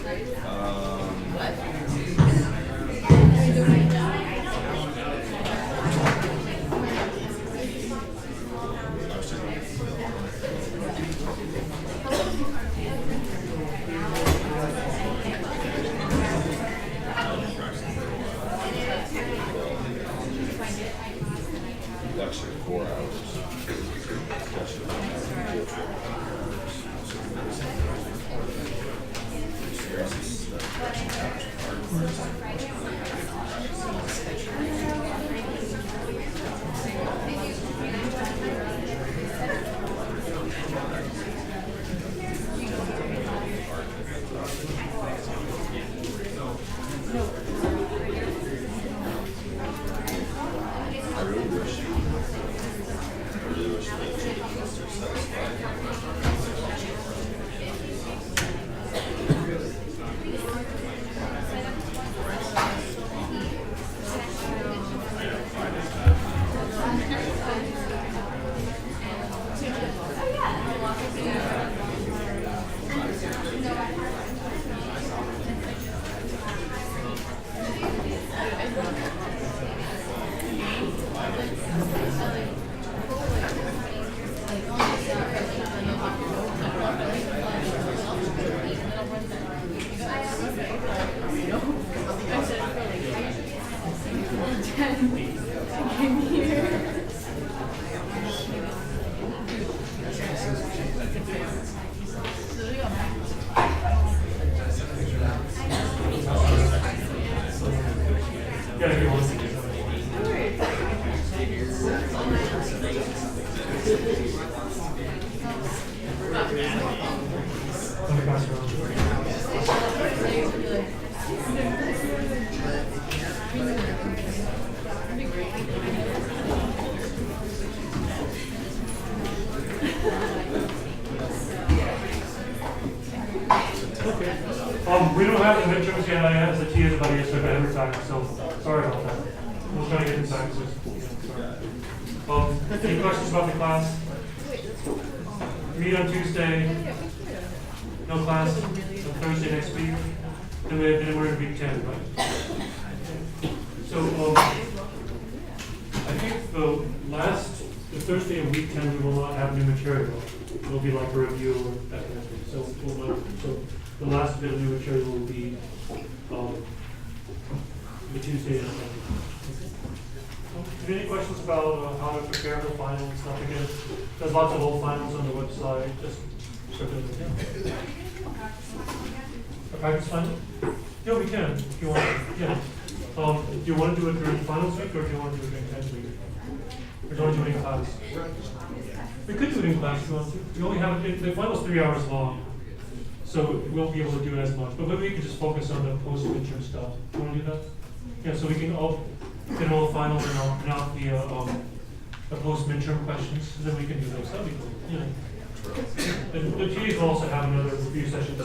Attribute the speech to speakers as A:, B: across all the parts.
A: Lecture 4 hours.
B: We don't have the midterms yet. I asked the TAs about it yesterday every time, so sorry about that. We'll try to get in time. Any questions about the class? Meet on Tuesday. No class on Thursday next week. Then we're in week 10, right? So I think the Thursday of week 10 we will not have new material. It'll be like a review or that kind of thing. So the last bit of new material will be the Tuesday and Wednesday. Any questions about how to prepare for finals and stuff? Again, there's lots of old finals on the website. Just a practice final? Yeah, we can if you want. Yeah. Do you want to do it during finals week or do you want to do it during 10th week? Or do you want to do it in class? We could do it in class if you want to. We only have the finals 3 hours long. So we won't be able to do it as much, but maybe we could just focus on the post-midterm stuff. You want to do that? Yeah, so we can all get all the finals and I'll print out the post-midterm questions, and then we can do those. That'd be cool. Yeah. And the TAs will also have another review session.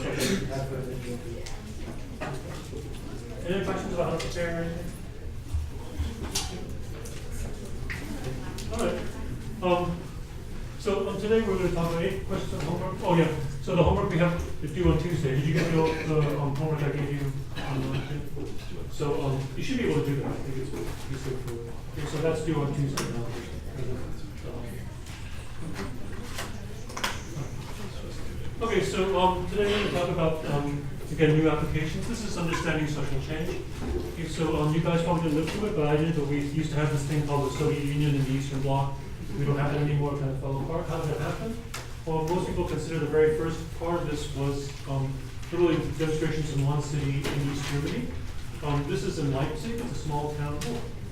B: Any questions about how to prepare or anything? All right. So today we're going to talk about 8 questions on homework. Oh yeah. So the homework we have to do on Tuesday. Did you get the homework I gave you on Wednesday? So you should be able to do that. I think it's straightforward. Okay, so that's due on Tuesday now. Okay, so today we're going to talk about again new applications. This is understanding social change. Okay, so you guys probably didn't live through it, but I did. But we used to have this thing called the Soviet Union in the Eastern Bloc. We don't have it anymore. Kind of fell apart. How did that happen? Well, most people consider the very first part of this was literally demonstrations in one city in East Germany. This is in Leipzig. It's a small town,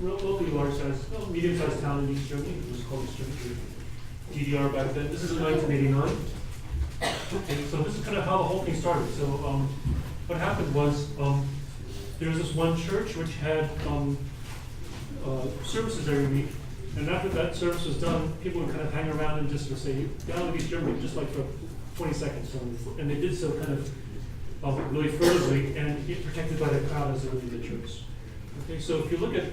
B: relatively large size, medium-sized town in East Germany. It was called East Germany, DDR back then. This is in 1989. Okay, so this is kind of how the whole thing started. So what happened was there was this one church which had services every week. And after that service was done, people would kind of hang around and just would say, get out of East Germany, just like for 20 seconds. And they did so kind of really furtively and protected by the crowd as they really did church. Okay, so if you look at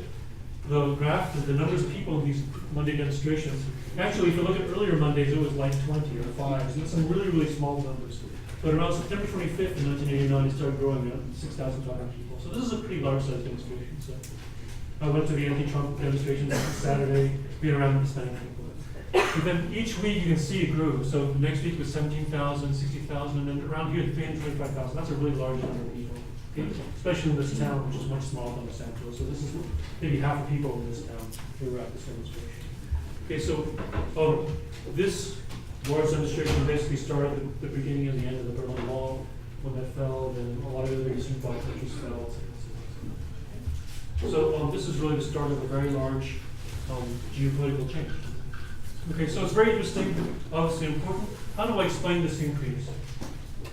B: the graph, the numbers of people in these Monday demonstrations, actually if you look at earlier Mondays, it was like 20 or 5. So it's some really, really small numbers. But around September 25th in 1989, it started growing at 6,500 people. So this is a pretty large-sized demonstration. So I went to the anti-Trump demonstration on Saturday, being around Hispanic people. And then each week you can see it grew. So the next week was 17,000, 60,000, and then around here 325,000. That's a really large number of people, okay? Especially in this town, which is much smaller than Los Angeles. So this is maybe half the people in this town who were at this demonstration. Okay, so this large demonstration basically started at the beginning and the end of the Berlin Wall. When that fell, then a lot of other Eastern Bloc countries fell. So this is really the start of a very large geopolitical change. Okay, so it's very interesting, obviously important. How do I explain this increase?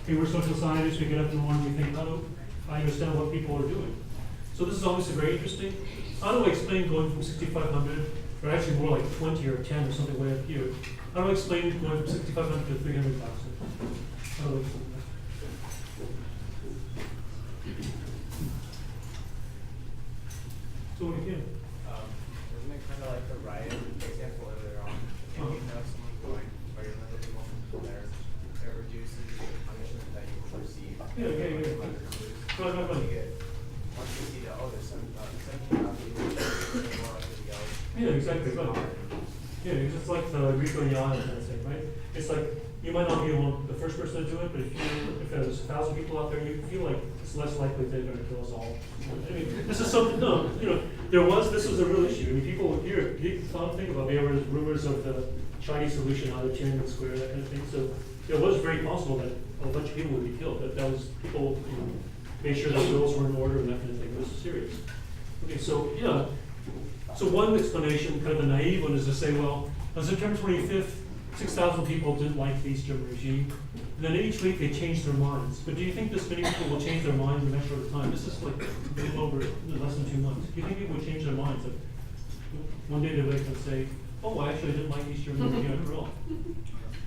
B: Okay, we're social scientists, we get up in the morning, we think, how do I understand what people are doing? So this is obviously very interesting. How do I explain going from 6,500, or actually more like 20 or 10 or something way up here? How do I explain going from 6,500 to 300,000? How do I explain that? So what do you think?
C: Isn't it kind of like the riot example earlier on? If you know someone's going very little people there, it reduces the punishment that you will receive.
B: Yeah.
C: Once you see that, oh, there's 17,000 people, more likely to go.
B: Yeah, exactly. Right. Yeah, it's like the Rico Yan kind of thing, right? It's like you might not be the first person to do it, but if there's 1,000 people out there, you feel like it's less likely they're going to kill us all. I mean, this is something. No, this was a real issue. I mean, people here, think about it. There were rumors of the Chinese solution out of Tiananmen Square, that kind of thing. So it was very possible that a bunch of people would be killed. That was people made sure that bills were in order and that kind of thing. It was serious. Okay, so yeah. So one explanation, kind of a naive one, is to say, well, on September 25th, 6,000 people didn't like the East German regime. And then each week they changed their minds. But do you think this many people will change their minds in that short of time? This is like a little over less than 2 months. Do you think people will change their minds? Like, one day they wake up and say, oh, I actually didn't like East German regime after all.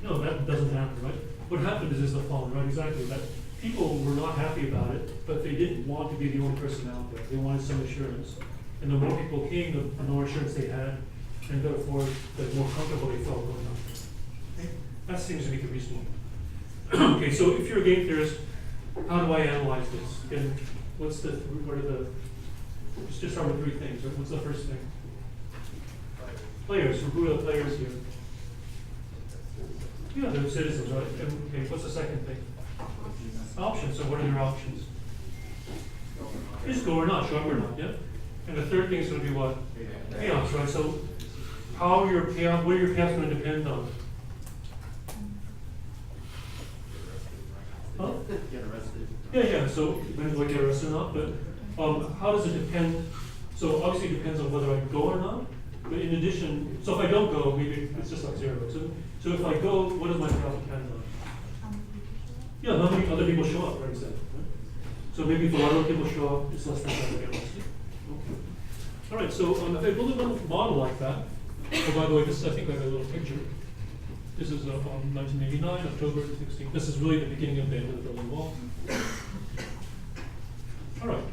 B: No, that doesn't happen, right? What happened is the following, right? Exactly. That people were not happy about it, but they didn't want to be the only person out there. They wanted some assurance. And the more people came, the more assurance they had, and therefore, the more comfortable they felt going on. Okay? That seems to be the reason. Okay, so if you're a game theorist, how do I analyze this? Again, just start with 3 things. Right? What's the first thing? Players. Who are the players here? Yeah, they're citizens, right? Okay, what's the second thing? Options. So what are your options? Just go or not, show up or not, yeah? And the third thing is going to be what? Payouts, right? So how are your payouts, what are your payouts going to depend on? Huh?
D: Get arrested.
B: Yeah, so it depends whether you get arrested or not, but how does it depend? So obviously it depends on whether I go or not, but in addition, so if I don't go, maybe it's just like 0. So if I go, what does my payout depend on? Yeah, how many other people show up, right, exactly. Right? So maybe if a lot of people show up, it's less than 5 get arrested. Okay. All right, so if I build a model like that, oh, by the way, this is, I think, like a little picture. This is 1989, October 16th. This is really the beginning of the end of the Berlin Wall. All right.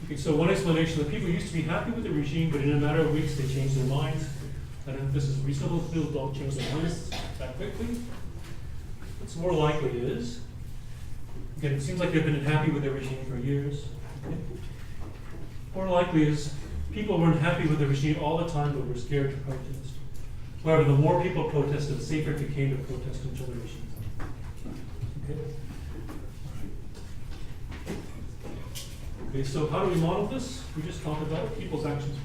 B: Okay, so one explanation, that people used to be happy with the regime, but in a matter of weeks they changed their minds. I don't know if this is reasonable. People don't change their minds that quickly. What's more likely is, again, it seems like they've been happy with the regime for years. Okay. More likely is, people weren't happy with the regime all the time, but were scared to protest. However, the more people protested, the safer it became to protest until the regime. Okay. Okay, so how do we model this? We just talked about it. People's actions,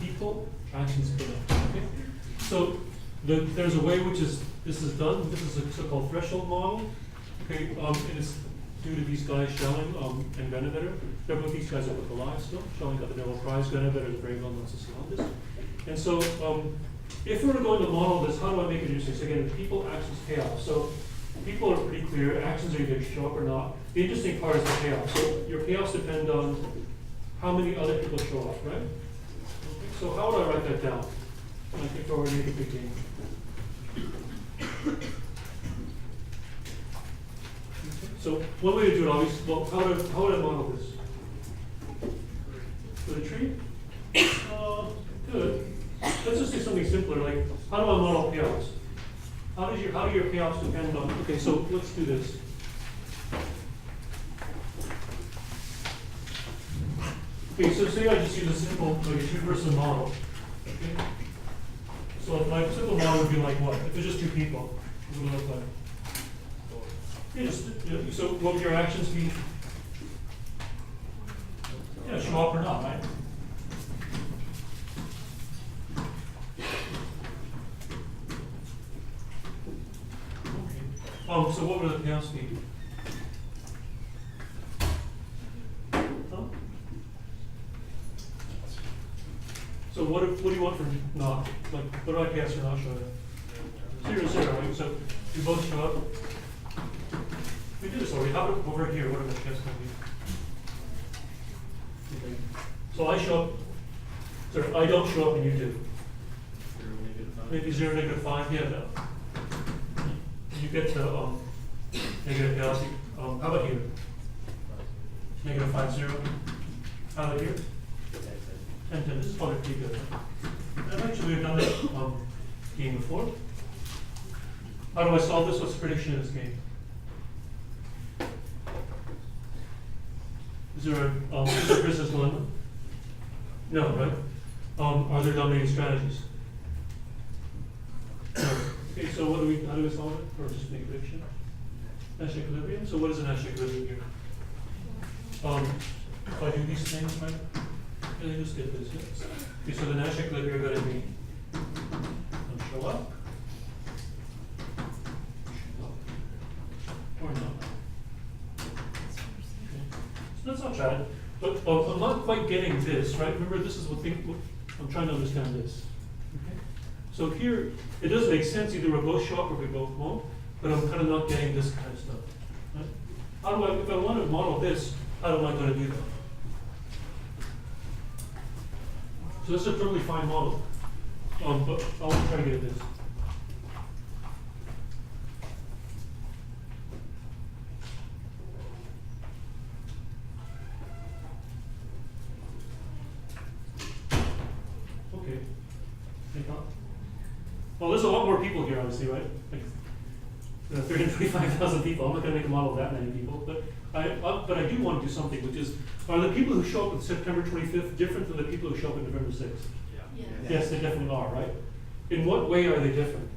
B: people actions put up. Okay. So there's a way which is this is done. This is a so-called threshold model. Okay, and it's due to these guys, Schelling and Bennevetter. Both these guys are alive still. Schelling got the Nobel Prize. Bennevetter is a very well-known sociologist. And so, if we were going to model this, how do I make it interesting? So again, people, actions, payoff. So people are pretty clear. Actions are either show up or not. The interesting part is the payoff. So your payoffs depend on how many other people show up, right? Okay, so how would I write that down? I think I already make a big game. So one way to do it, obviously, well, how would I model this? With a tree? Good. Let's just do something simpler, like, how do I model payouts? how do your payoffs depend on, okay, so let's do this. Okay, so say I just use a simple, like a two-person model. Okay? So if my simple model would be like what? If there's just two people, what would it look like? Yeah, so what would your actions be? Yeah, show up or not, right? Okay. So what would the payouts be? Huh? So what do you want for not? Like, what do I pass for not showing up? 0, 0, right? So you both show up. We did this already. How about over here? What are the chance going to be? Okay. So I show up. Sorry, I don't show up and you do. Maybe 0, -5. Yeah, no. You get to negative penalty. How about here? -5, 0. How about here? 10, 10. This is probably pretty good. And actually, we've done this game before. How do I solve this? What's the prediction in this game? Is there a business dilemma? No, right? Are there dominating strategies? No. Okay, so how do we solve it? Or just make a prediction? Nash equilibrium. So what is a Nash equilibrium here? If I do these things, right? Yeah, just get this. Yes. Okay, so the Nash equilibrium are going to be show up. Or not. Okay. So that's not bad. But I'm not quite getting this, right? Remember, this is what I'm trying to understand this. Okay? So here, it does make sense. Either we both show up or we both won't. But I'm kind of not getting this kind of stuff. Right? How do I, if I want to model this, how am I going to do that? So this is a totally fine model. But I'll try to get this. Okay. Well, there's a lot more people here, obviously, right? Like 325,000 people. I'm not going to make a model of that many people, but I do want to do something, which is, are the people who show up on September 25th different than the people who show up on November 6th?
D: Yeah.
B: Yes, they definitely are, right? In what way are they different?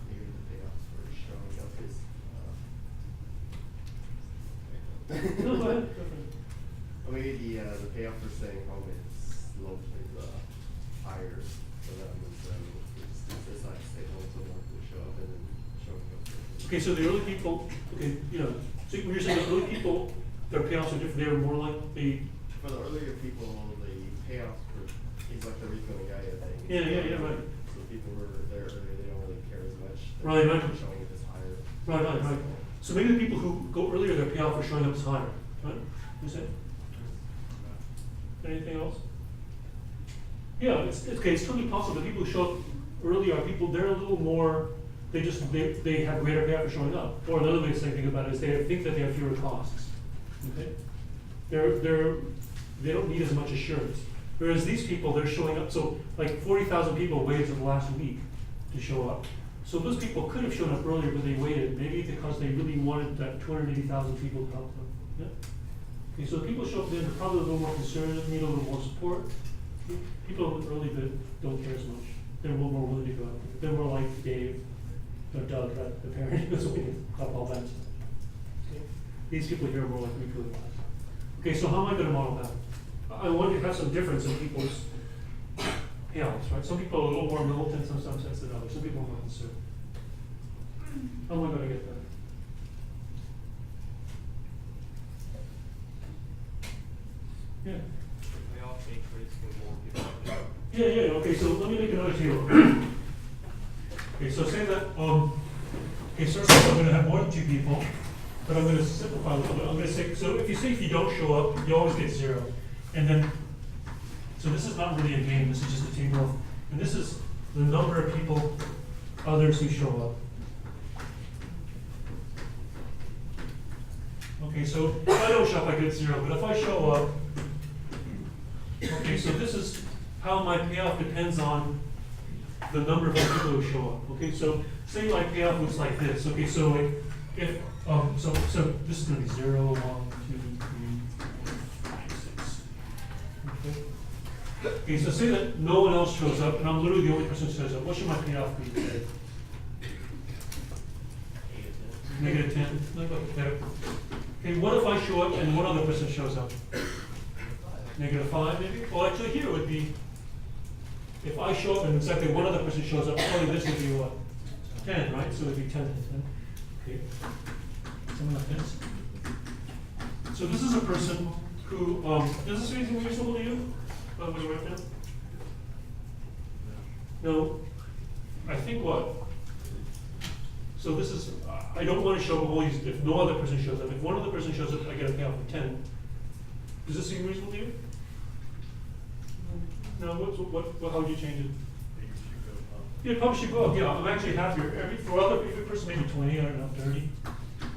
D: Maybe the payoffs for showing up is.
B: No, go ahead.
D: Or maybe the payoff for staying home is locally higher for them, and so they just decide to stay home so more people show up and then showing up.
B: Okay, so the early people, okay, so when you're saying the early people, their payoffs are different, they were more like
D: For the earlier people, the payoffs for is like the Rico and Gaia thing.
B: Yeah, right.
D: So people who are there earlier, they don't really care as much.
B: Right.
D: Showing up is higher.
B: Right. So maybe the people who go earlier, their payoff for showing up is higher, right? You said? Anything else? Yeah, it's okay. It's totally possible. The people who show up early are people. They're a little more. They have greater payoff for showing up. Or another way of thinking about it is they think that they have fewer costs. Okay. They don't need as much assurance. Whereas these people, they're showing up. So like 40,000 people waited for the last week to show up. So those people could have shown up earlier, but they waited. Maybe because they really wanted that 280,000 people to help them. Yeah. Okay, so people show up then, they're probably a little more concerned, need a little more support. People early bit don't care as much. They're a little more willing to go out there. They're more like Dave or Doug, the parent who's willing to help all that stuff. Okay. These people here are more like Rico and Gaia. Okay, so how am I going to model that? I want to have some difference in people's payouts, right? Some people are a little more militant in some sense than others. Some people are more concerned. How am I going to get that? Yeah.
C: We all take risks and more people.
B: Yeah, okay, so let me make another table. Okay, so say that, okay, so first I'm going to have more than 2 people, but I'm going to simplify a little bit. I'm going to say, so if you don't show up, you always get 0. And then, so this is not really a game, this is just a table of, and this is the number of people, others who show up. Okay, so if I don't show up, I get 0, but if I show up, okay, so this is how my payoff depends on the number of people who show up. Okay, so say my payoff looks like this. Okay, so like if so this is gonna be 0, 1, 2, 3, 4, 5, 6. Okay. Okay, so say that no one else shows up, and I'm literally the only person who shows up. What should my payoff be today? -10. Okay. Okay, what if I show up and one other person shows up? -5 maybe? Well, actually here it would be, if I show up and exactly one other person shows up, probably this would be what? 10, right? So it would be 10 and 10. Okay. Something like this. So this is a person who, does this seem reasonable to you? What do you write down? No. I think what? So this is, I don't want to show up always if no other person shows up. If one other person shows up, I get a payoff of 10. Does this seem reasonable to you? No, how would you change it? Yeah, it probably should go up. Yeah, I'm actually happier. For every person, maybe 20, I don't know, 30.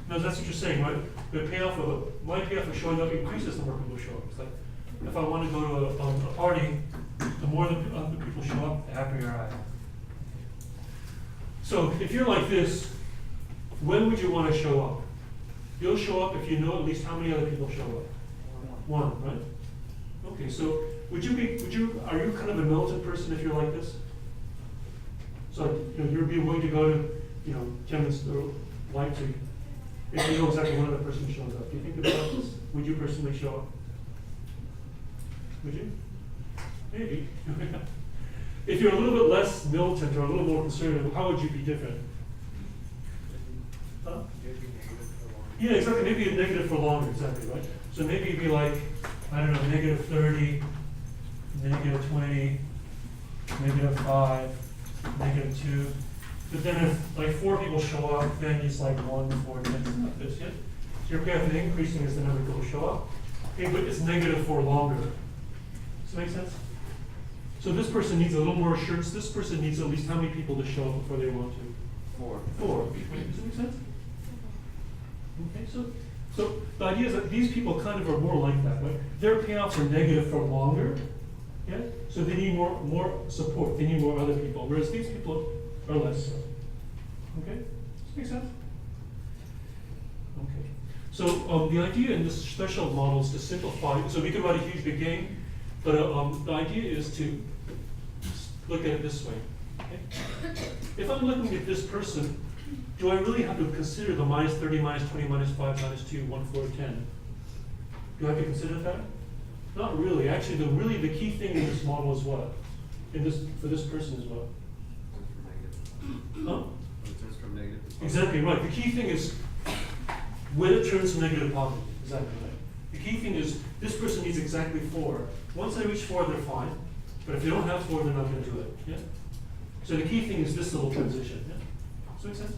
B: No, that's what you're saying, right? The payoff of my payoff of showing up increases the more people show up. It's like if I want to go to a party, the more the other people show up, the happier I am. So if you're like this, when would you want to show up? You'll show up if you know at least how many other people show up. 1, right? Okay, so are you kind of a militant person if you're like this? So you'd be willing to go to, chemists or light to, if you know exactly one other person shows up. Do you think about this? Would you personally show up? Would you? Maybe. If you're a little bit less militant or a little more conservative, how would you be different? Huh? Yeah, exactly. Maybe a negative for longer, exactly, right? So maybe you'd be like, I don't know, -30, -20, -5, -2. But then if like 4 people show up, then it's like 1, 4, 10, something like this, yeah? So your payoff is increasing as the number of people show up. Okay, but it's negative for longer. Does that make sense? So this person needs a little more assurance. This person needs at least how many people to show up before they want to? 4. 4. Does that make sense? Okay, so the idea is that these people kind of are more like that, right? Their payoffs are negative for longer, yeah? So they need more support. They need more other people, whereas these people are less so. Okay? Does that make sense? Okay. So the idea in this special model is to simplify. So we could write a huge big game, but the idea is to look at it this way. Okay? If I'm looking at this person, do I really have to consider the -30, -20, -5, -2, 1, 4, 10? Do I have to consider that? Not really. Actually, the key thing in this model is what? For this person is what? Huh?
A: It turns from negative to positive.
B: Exactly right. The key thing is when it turns from negative to positive. Exactly right. The key thing is this person needs exactly 4. Once they reach 4, they're fine. But if they don't have 4, they're not going to do it. Yeah. So the key thing is this little transition. Yeah. Does that make sense?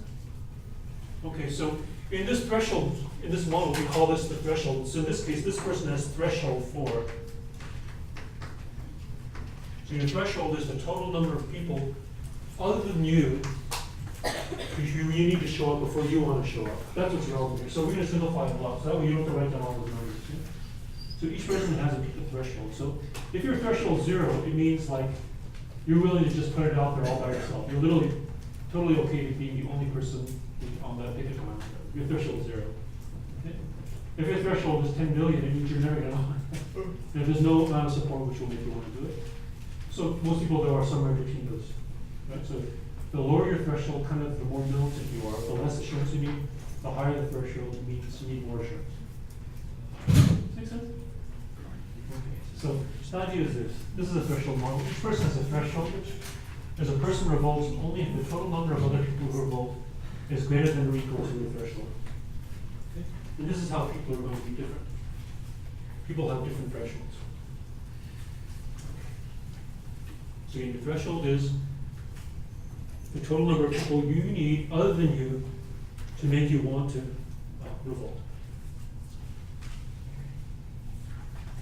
B: Okay. So in this threshold, in this model, we call this the threshold. So in this case, this person has threshold 4. So your threshold is the total number of people other than you, you need to show up before you want to show up. That's what's relevant here. So we're going to simplify it a lot. So that way you don't have to write down all the numbers. Yeah? So each person has a threshold. So if your threshold 0, it means like you're willing to just put it out there all by yourself. You're literally totally okay to be the only person on that ticket amount. Your threshold is 0. Okay? If your threshold is 10 billion, it means you're never going to. There's no amount of support which will make you want to do it. So most people though are somewhere between those. Right? So the lower your threshold, kind of the more militant you are, the less assurance you need, the higher the threshold means you need more assurance. Make sense? Okay. So the idea is this. This is a threshold model. Each person has a threshold. There's a person revolts only if the total number of other people who revolt is greater than or equal to the threshold. Okay? And this is how people are going to be different. People have different thresholds. So your threshold is the total number of people you need other than you to make you want to revolt.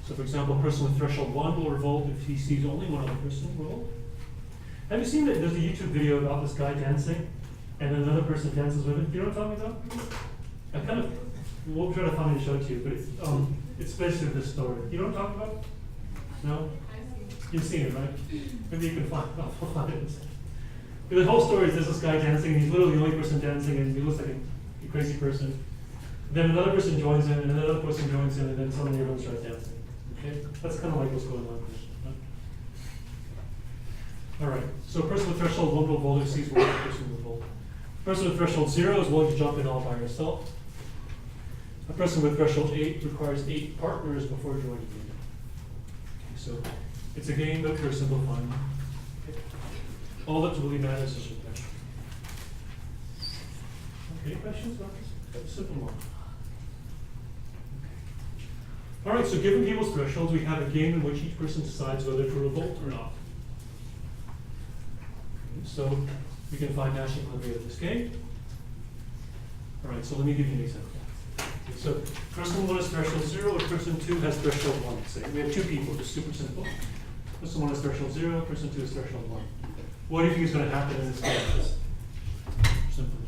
B: So for example, a person with threshold 1 will revolt if he sees only one other person revolt. Have you seen that there's a YouTube video about this guy dancing and then another person dances with him? Do you know what I'm talking about? We'll try to find it and show it to you, but it's basically this story. You know what I'm talking about? No? You've seen it, right? Maybe you can find it. I'll find it. But the whole story is there's this guy dancing, and he's literally the only person dancing, and he looks like a crazy person. Then another person joins him, and another person joins him, and then suddenly everyone starts dancing. Okay? That's kind of like what's going on here. All right. So a person with threshold 1 revolt exceeds one person revolt. A person with threshold 0 is willing to jump in all by herself. A person with threshold 8 requires 8 partners before joining the game. Okay, so it's a game that we're simplifying. Okay. All that really matters is your threshold. Okay, any questions about this? That's a simple one. Okay. All right, so given people's thresholds, we have a game in which each person decides whether to revolt or not. Okay, so we can find Nash equilibrium of this game. All right, so let me give you an example. Okay, so person 1 has threshold 0, and person 2 has threshold 1. Say we have 2 people, just super simple. Person 1 has threshold 0, person 2 has threshold 1. What do you think is going to happen in this case? Simple.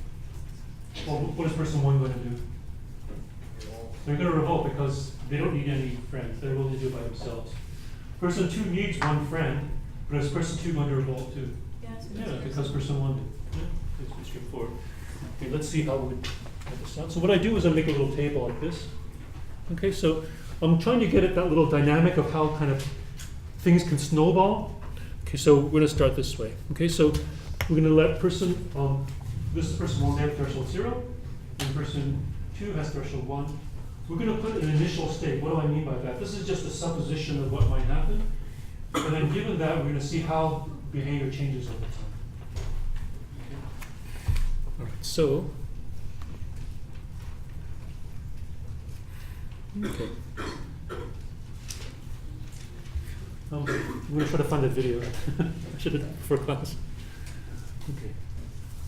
B: Well, what is person 1 going to do? They're going to revolt because they don't need any friends. They're willing to do it by themselves. Person 2 needs one friend, but is person 2 going to revolt too? Yeah, because person 1 did. Yeah, it's pretty straightforward. Okay, let's see how we get this out. So what I do is I make a little table like this. Okay, so I'm trying to get at that little dynamic of how kind of things can snowball. Okay, so we're going to start this way. Okay, so we're going to let person, this is person 1, they have threshold 0, and person 2 has threshold 1. We're going to put an initial state. What do I mean by that? This is just a supposition of what might happen. And then given that, we're going to see how behavior changes over time. Okay. All right, so, okay. I'm going to try to find that video. I should have done it before class. Okay.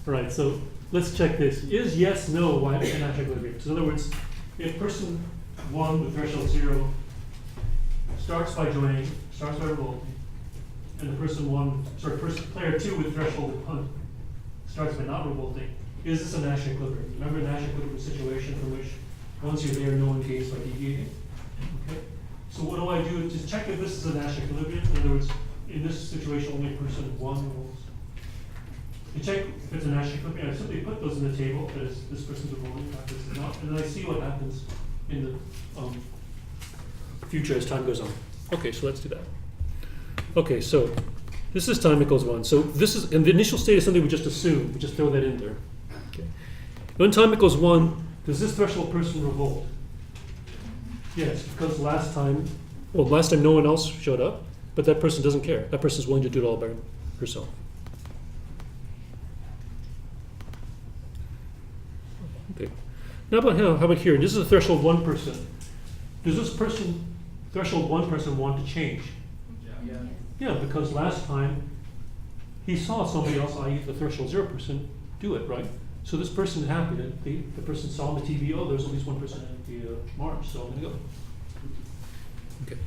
B: All right, so let's check this. Is yes, no, why an Nash equilibrium? So in other words, if person 1 with threshold 0 starts by joining, starts by revolting, and the player 2 with threshold 1 starts by not revolting, is this a Nash equilibrium? Remember Nash equilibrium situation from which once you're there, no one gains by deviating? Okay. So what do I do to check if this is a Nash equilibrium? In other words, in this situation, only person 1 revolts. To check if it's a Nash equilibrium, I simply put those in the table, that is, this person's revolting, that person's not, and then I see what happens in the future as time goes on. Okay, so let's do that. Okay, so this is time equals 1. So this is, and the initial state is something we just assume, we just throw that in there. Okay. When time equals 1, does this threshold person revolt? Yes, because last time no one else showed up, but that person doesn't care. That person's willing to do it all by herself. Okay. Now how about here? This is a threshold 1 person. Does this person, threshold 1 person, want to change?
C: Yeah.
B: Yeah, because last time he saw somebody else, i.e. the threshold 0 person, do it, right? So this person is happy that the person saw on the TV, oh, there's at least one person at the march, so I'm going to go. Okay.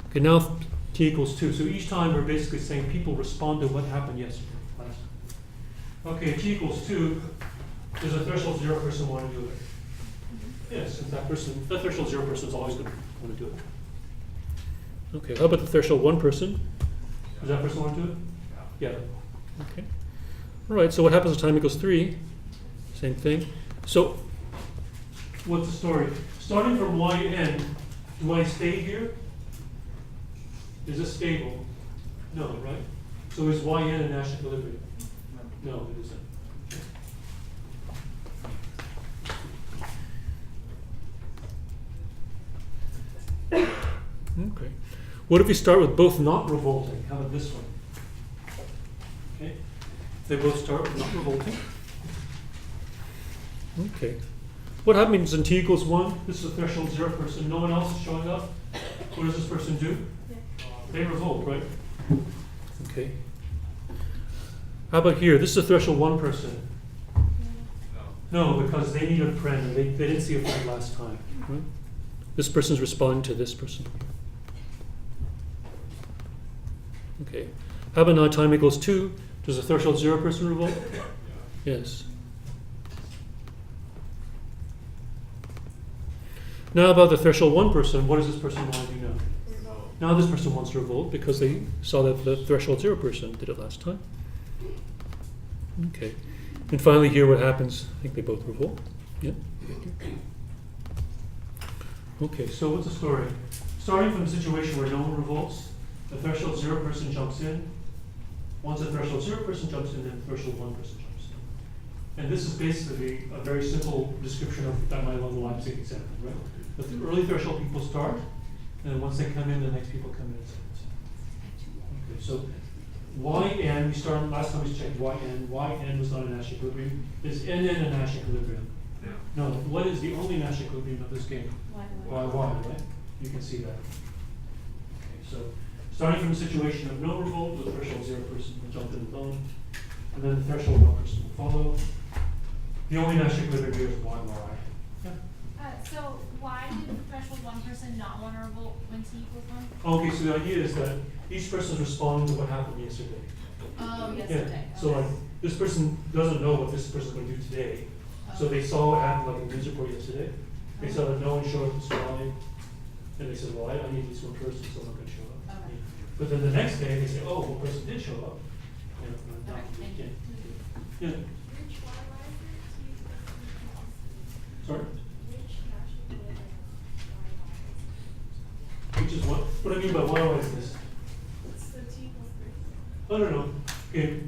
B: Okay, now t equals 2. So each time we're basically saying people respond to what happened yesterday, last time. Okay, t equals 2. Does a threshold 0 person want to do it? Yes, that threshold 0 person is always going to want to do it. Okay, how about the threshold 1 person? Does that person want to do it? Yeah. Okay. All right, so what happens when time equals 3? Same thing. So what's the story? Starting from yn, do I stay here? Is this stable? No, right? So is yn a Nash equilibrium? No, it isn't. Okay. What if we start with both not revolting? How about this one? Okay. They both start with not revolting. Okay. What happens in t equals 1? This is a threshold 0 person. No one else is showing up. What does this person do? They revolt, right? Okay. How about here? This is a threshold 1 person. No, because they need a friend and they didn't see a friend last time. Right? This person's responding to this person. Okay. How about now time equals 2? Does a threshold 0 person revolt? Yes. Now about the threshold 1 person, what does this person want to do now? Now this person wants to revolt because they saw that the threshold 0 person did it last time. Okay. And finally here what happens, I think they both revolt. Yeah. Okay, so what's the story? Starting from a situation where no one revolts, the threshold 0 person jumps in. Once the threshold 0 person jumps in, then the threshold 1 person jumps in. And this is basically a very simple description of that my level Leipzig example, right? The early threshold people start, and then once they come in, the next people come in. Okay, so Yn, we started, last time we checked Yn was not a Nash equilibrium. Is Nn a Nash equilibrium? No, what is the only Nash equilibrium of this game? Y, right? You can see that. Okay, so starting from a situation of no revolt, the threshold 0 person will jump in alone, and then the threshold 1 person will follow. The only Nash equilibrium here is Y. Yeah.
E: So why did the threshold 1 person not want to revolt when T equals 1?
B: Okay, so the idea is that each person is responding to what happened yesterday.
E: Oh, yesterday.
B: Yeah. So like this person doesn't know what this person is going to do today. So they saw what happened like in the news report yesterday. They saw that no one showed up this morning, and they said, well, I need this one person, so I'm not going to show up.
E: Okay.
B: But then the next day they say, oh, one person did show up.
E: Okay, thank you.
B: Yeah.
F: Which one was it?
B: Sorry?
F: Which national equilibrium
B: Which is what? What I mean by why is this?
F: It's the T equals 3.
B: I don't know. Okay,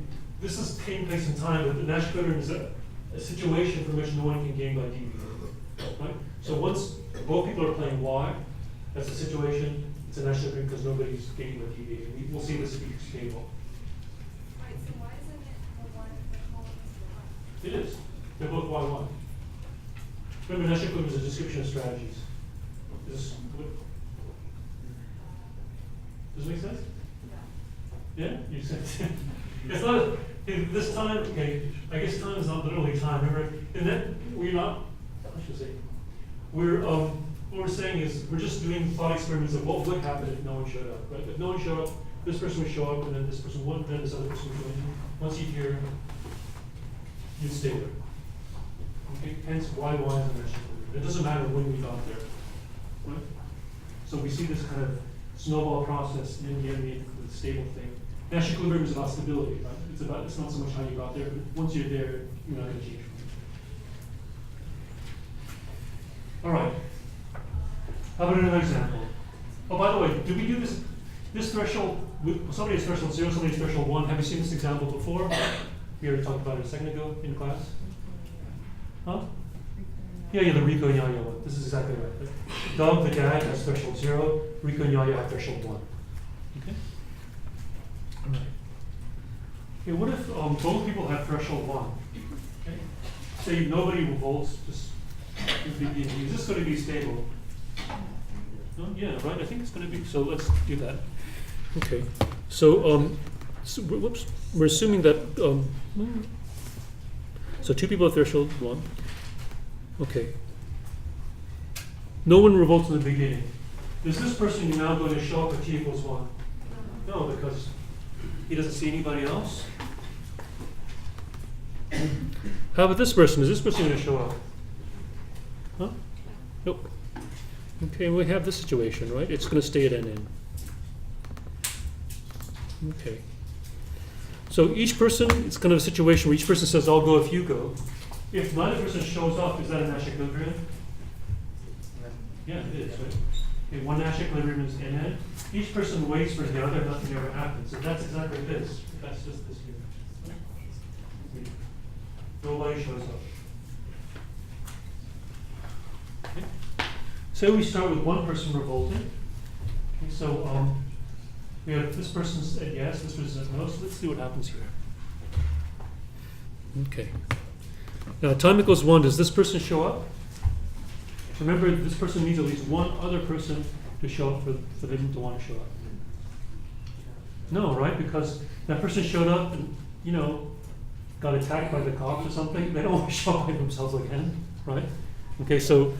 B: this is taking place in time, but the Nash equilibrium is a situation from which no one can gain by deviating. Right? So once both people are playing Y, that's a situation, it's a Nash equilibrium because nobody's gaining by deviating. We'll see this in each table.
F: Right, so why isn't it the one that column is the
B: It is. They're both Y1. Remember, Nash equilibrium is a description of strategies. Does this make sense? Yeah? You said it's not this time, okay, I guess time is not literally time, remember? And then we're not, I should say, what we're saying is we're just doing thought experiments of what would happen if no one showed up, right? If no one showed up, this person would show up, and then this person wouldn't, then this other person would join you. Once you'd hear, you'd stay there. Okay, hence why is a Nash equilibrium. It doesn't matter when we got there, right? So we see this kind of snowball process, and in the end we end with a stable thing. Nash equilibrium is about stability, right? It's not so much how you got there, but once you're there, you're not going to change. All right. How about another example? Oh, by the way, did we do this threshold? Somebody has threshold 0, somebody has threshold 1. Have you seen this example before? We already talked about it a second ago in class. Huh? Yeah, the Rico and Yaya one. This is exactly right. Doug, the dad, has threshold 0. Rico and Yaya have threshold 1. Okay. All right. Okay, what if both people have threshold 1? Okay. Say nobody revolts, just is this going to be stable? No? Yeah, right. I think it's going to be. So let's do that. Okay. So whoops. We're assuming that so two people have threshold 1. Okay. No one revolts in the beginning. Is this person now going to show up at T equals 1? No, because he doesn't see anybody else. How about this person? Is this person going to show up? Huh? Nope. Okay, we have this situation, right? It's going to stay at NN. Okay. So each person, it's kind of a situation where each person says, I'll go if you go. If neither person shows up, is that a Nash equilibrium? Yeah, it is, right? Okay, one Nash equilibrium is NN. Each person waits for the other, nothing ever happens. So that's exactly this. That's just this here. Nobody shows up. Okay. So we start with one person revolting. Okay, so we have this person said yes, this person said no, so let's see what happens here. Okay. Now time equals 1, does this person show up? Remember, this person needs at least one other person to show up for them to want to show up. No, right? Because that person showed up and, got attacked by the cops or something. They don't want to show up by themselves again, right? Okay, so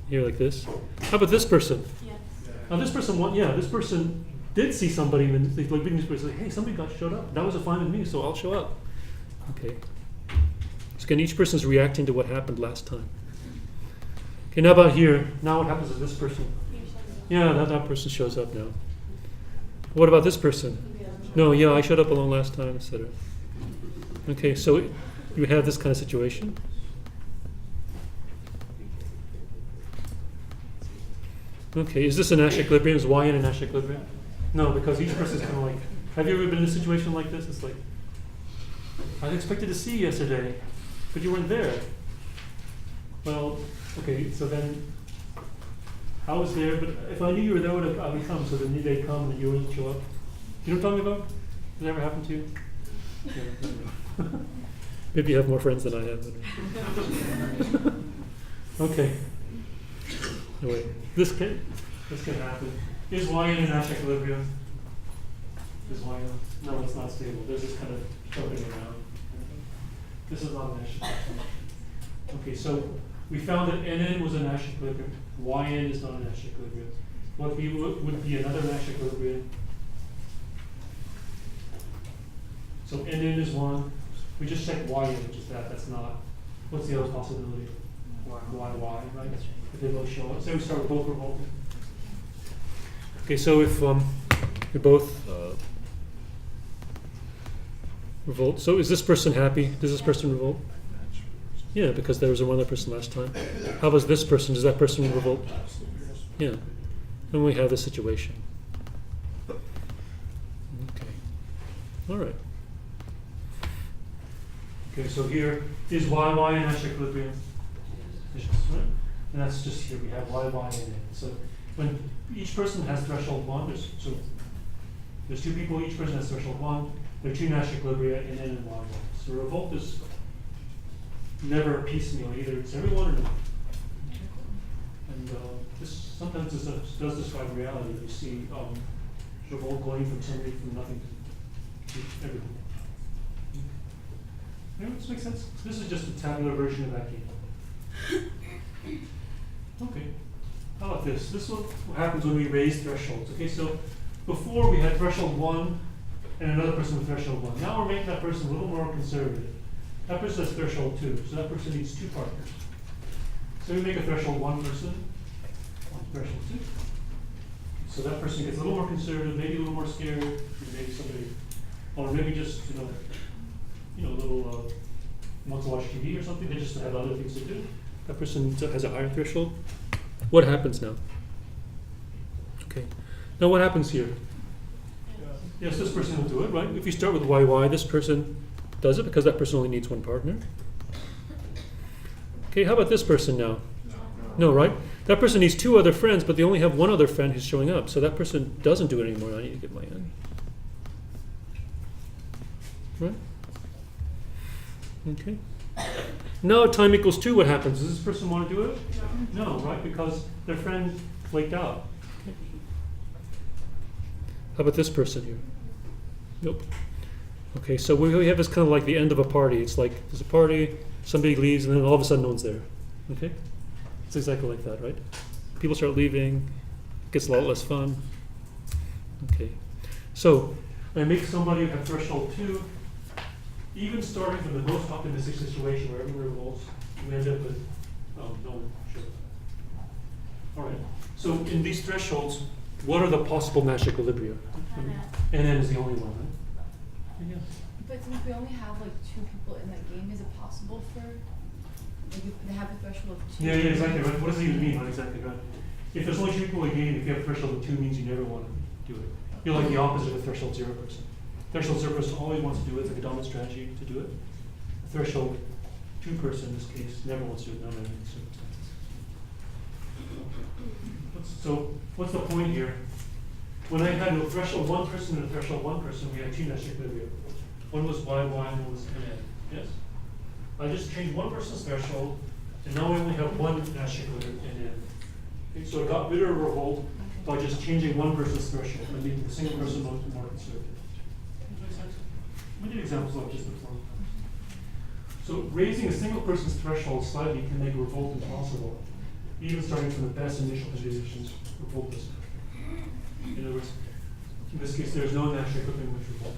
B: here like this. How about this person?
E: Yes.
B: Now this person this person did see somebody and they like newspaper say, hey, somebody showed up. That was a fine with me, so I'll show up. Okay. So again, each person's reacting to what happened last time. Okay, now about here. Now what happens is this person? Yeah, that person shows up now. What about this person? No, yeah, I showed up alone last time, etc. Okay, so you have this kind of situation. Okay, is this a Nash equilibrium? Is Y in a Nash equilibrium? No, because each person is kind of like, have you ever been in a situation like this? It's like, I expected to see you yesterday, but you weren't there. Well, okay, so then I was there, but if I knew you were there, I would come. So then they'd come and you wouldn't show up. You know what I'm talking about? Has that ever happened to you? Yeah, maybe you have more friends than I have. Okay. Anyway, this can happen. Is Y in a Nash equilibrium? Is Y in? No, it's not stable. There's this kind of jumping around. This is not a Nash equilibrium. Okay, so we found that NN was a Nash equilibrium. Yn is not a Nash equilibrium. What would be another Nash equilibrium? So NN is 1. We just checked Yn, which is that. That's not. What's the other possibility? Y, right? If they both show up. So we start with both revolting. Okay, so if we both revolt. So is this person happy? Does this person revolt? Yeah, because there was one other person last time. How was this person? Does that person revolt? Yeah. Then we have this situation. Okay. All right. Okay, so here is Y in Nash equilibrium. Yes, right? And that's just here. We have Y and N. So when each person has threshold 1, there's two people, each person has threshold 1. There are two Nash equilibria, N and Y. So revolt is never piecemeal, either it's everyone or not. And sometimes this does describe reality. You see revolt going from somebody from nothing to everything. Does this make sense? This is just a tabular version of that game. Okay. How about this? This is what happens when we raise thresholds. Okay, so before we had threshold 1 and another person with threshold 1. Now we're making that person a little more conservative. That person has threshold 2, so that person needs 2 partners. So we make a threshold 1 person, threshold 2. So that person gets a little more conservative, maybe a little more scared, maybe somebody, or maybe just a little wants to watch TV or something. They just have other things to do. That person has a higher threshold. What happens now? Okay. Now what happens here? Yes, this person will do it, right? If you start with YY, this person does it because that person only needs 1 partner. Okay, how about this person now? No, right? That person needs 2 other friends, but they only have 1 other friend who's showing up. So that person doesn't do it anymore. I need to get my N. Right? Okay. Now at time equals 2, what happens? Does this person want to do it? No, right? Because their friend flaked out. Okay. How about this person here? Nope. Okay, so we have this kind of like the end of a party. It's like there's a party, somebody leaves, and then all of a sudden no one's there. Okay? It's exactly like that, right? People start leaving, it gets a lot less fun. Okay. So I make somebody have threshold 2. Even starting from the most optimistic situation where everyone revolts, we end up with no one. Sure. All right. So in these thresholds, what are the possible Nash equilibria? And N is the only one, right? Yeah.
G: But since we only have like 2 people in that game, is it possible for they have a threshold of 2?
B: Yeah, exactly right. What does it even mean? Right, exactly right. If there's only 2 people in a game, if you have a threshold of 2, means you never want to do it. You're like the opposite of threshold 0 person. Threshold 0 person always wants to do it. It's like a dominant strategy to do it. A threshold 2 person in this case never wants to do it, not under any circumstances. So what's the point here? When I had a threshold 1 person and a threshold 1 person, we had 2 Nash equilibria. One was YY and one was NN. Yes? I just changed 1 person's threshold, and now we only have 1 Nash equilibrium NN. Okay, so I got rid of revolt by just changing 1 person's threshold and making the single person more conservative. We did examples like this before. So raising a single person's threshold slightly can make revolt impossible, even starting from the best initial positions, revolt is. In other words, in this case, there is no Nash equilibrium with revolt.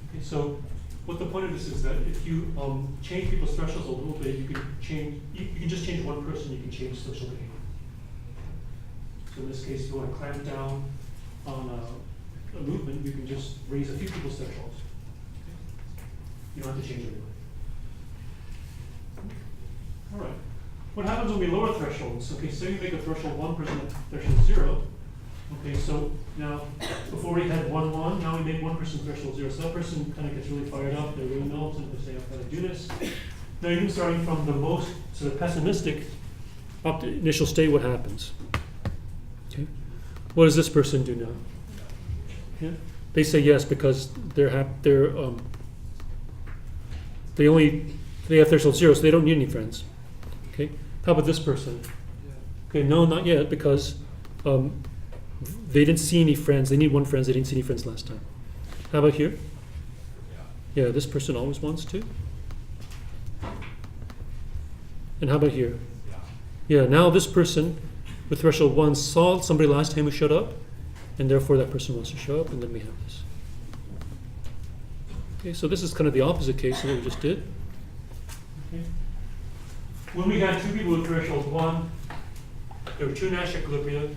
B: Okay, so what the point of this is that if you change people's thresholds a little bit, you can just change one person, you can change social behavior. So in this case, if you want to clamp down on a movement, you can just raise a few people's thresholds. You don't have to change everybody. All right. What happens when we lower thresholds? Okay, so you make a threshold 1%, threshold 0. Okay, so now, before we had 1, 1, now we make 1% threshold 0. So that person kind of gets really fired up, they're really militant, they say, I've got to do this. Now, even starting from the most sort of pessimistic up to initial state, what happens? Okay. What does this person do now? Yeah? They say yes because they have threshold 0, so they don't need any friends. Okay. How about this person? Okay, no, not yet, because they didn't see any friends. They need one friend. They didn't see any friends last time. How about here? Yeah, this person always wants to. And how about here? Yeah, now this person with threshold 1 saw somebody last time who showed up, and therefore that person wants to show up, and then we have this. Okay, so this is kind of the opposite case of what we just did. Okay. When we had 2 people with threshold 1, there were 2 Nash equilibria,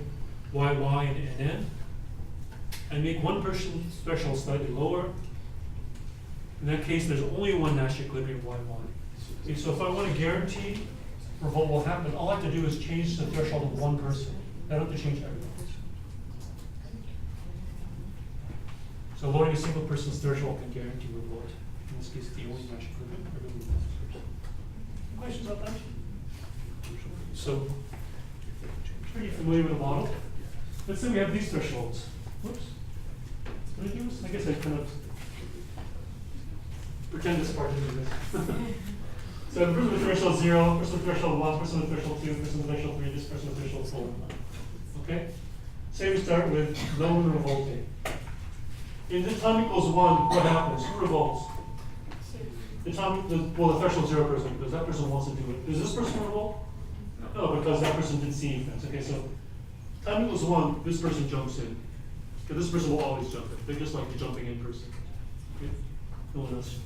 B: y, y, and n. I make one person's threshold slightly lower. In that case, there's only one Nash equilibrium, y, y. Okay, so if I want to guarantee revolt will happen, all I have to do is change the threshold of one person. I don't have to change everyone. So lowering a single person's threshold can guarantee revolt. In this case, the only Nash equilibrium. Questions about that? So, pretty familiar with the model. Let's say we have these thresholds. Whoops. What did I do? I guess I kind of pretend this part didn't do this. So a person with threshold 0, person with threshold 1, person with threshold 2, person with threshold 3, this person with threshold 4. Okay? Say we start with no one revolting. In the time equals 1, what happens? Who revolts? The threshold 0 person, because that person wants to do it. Does this person revolt? No, because that person didn't see any friends. Okay, so time equals 1, this person jumps in. Because this person will always jump in. They just like the jumping in person. Okay? No one else.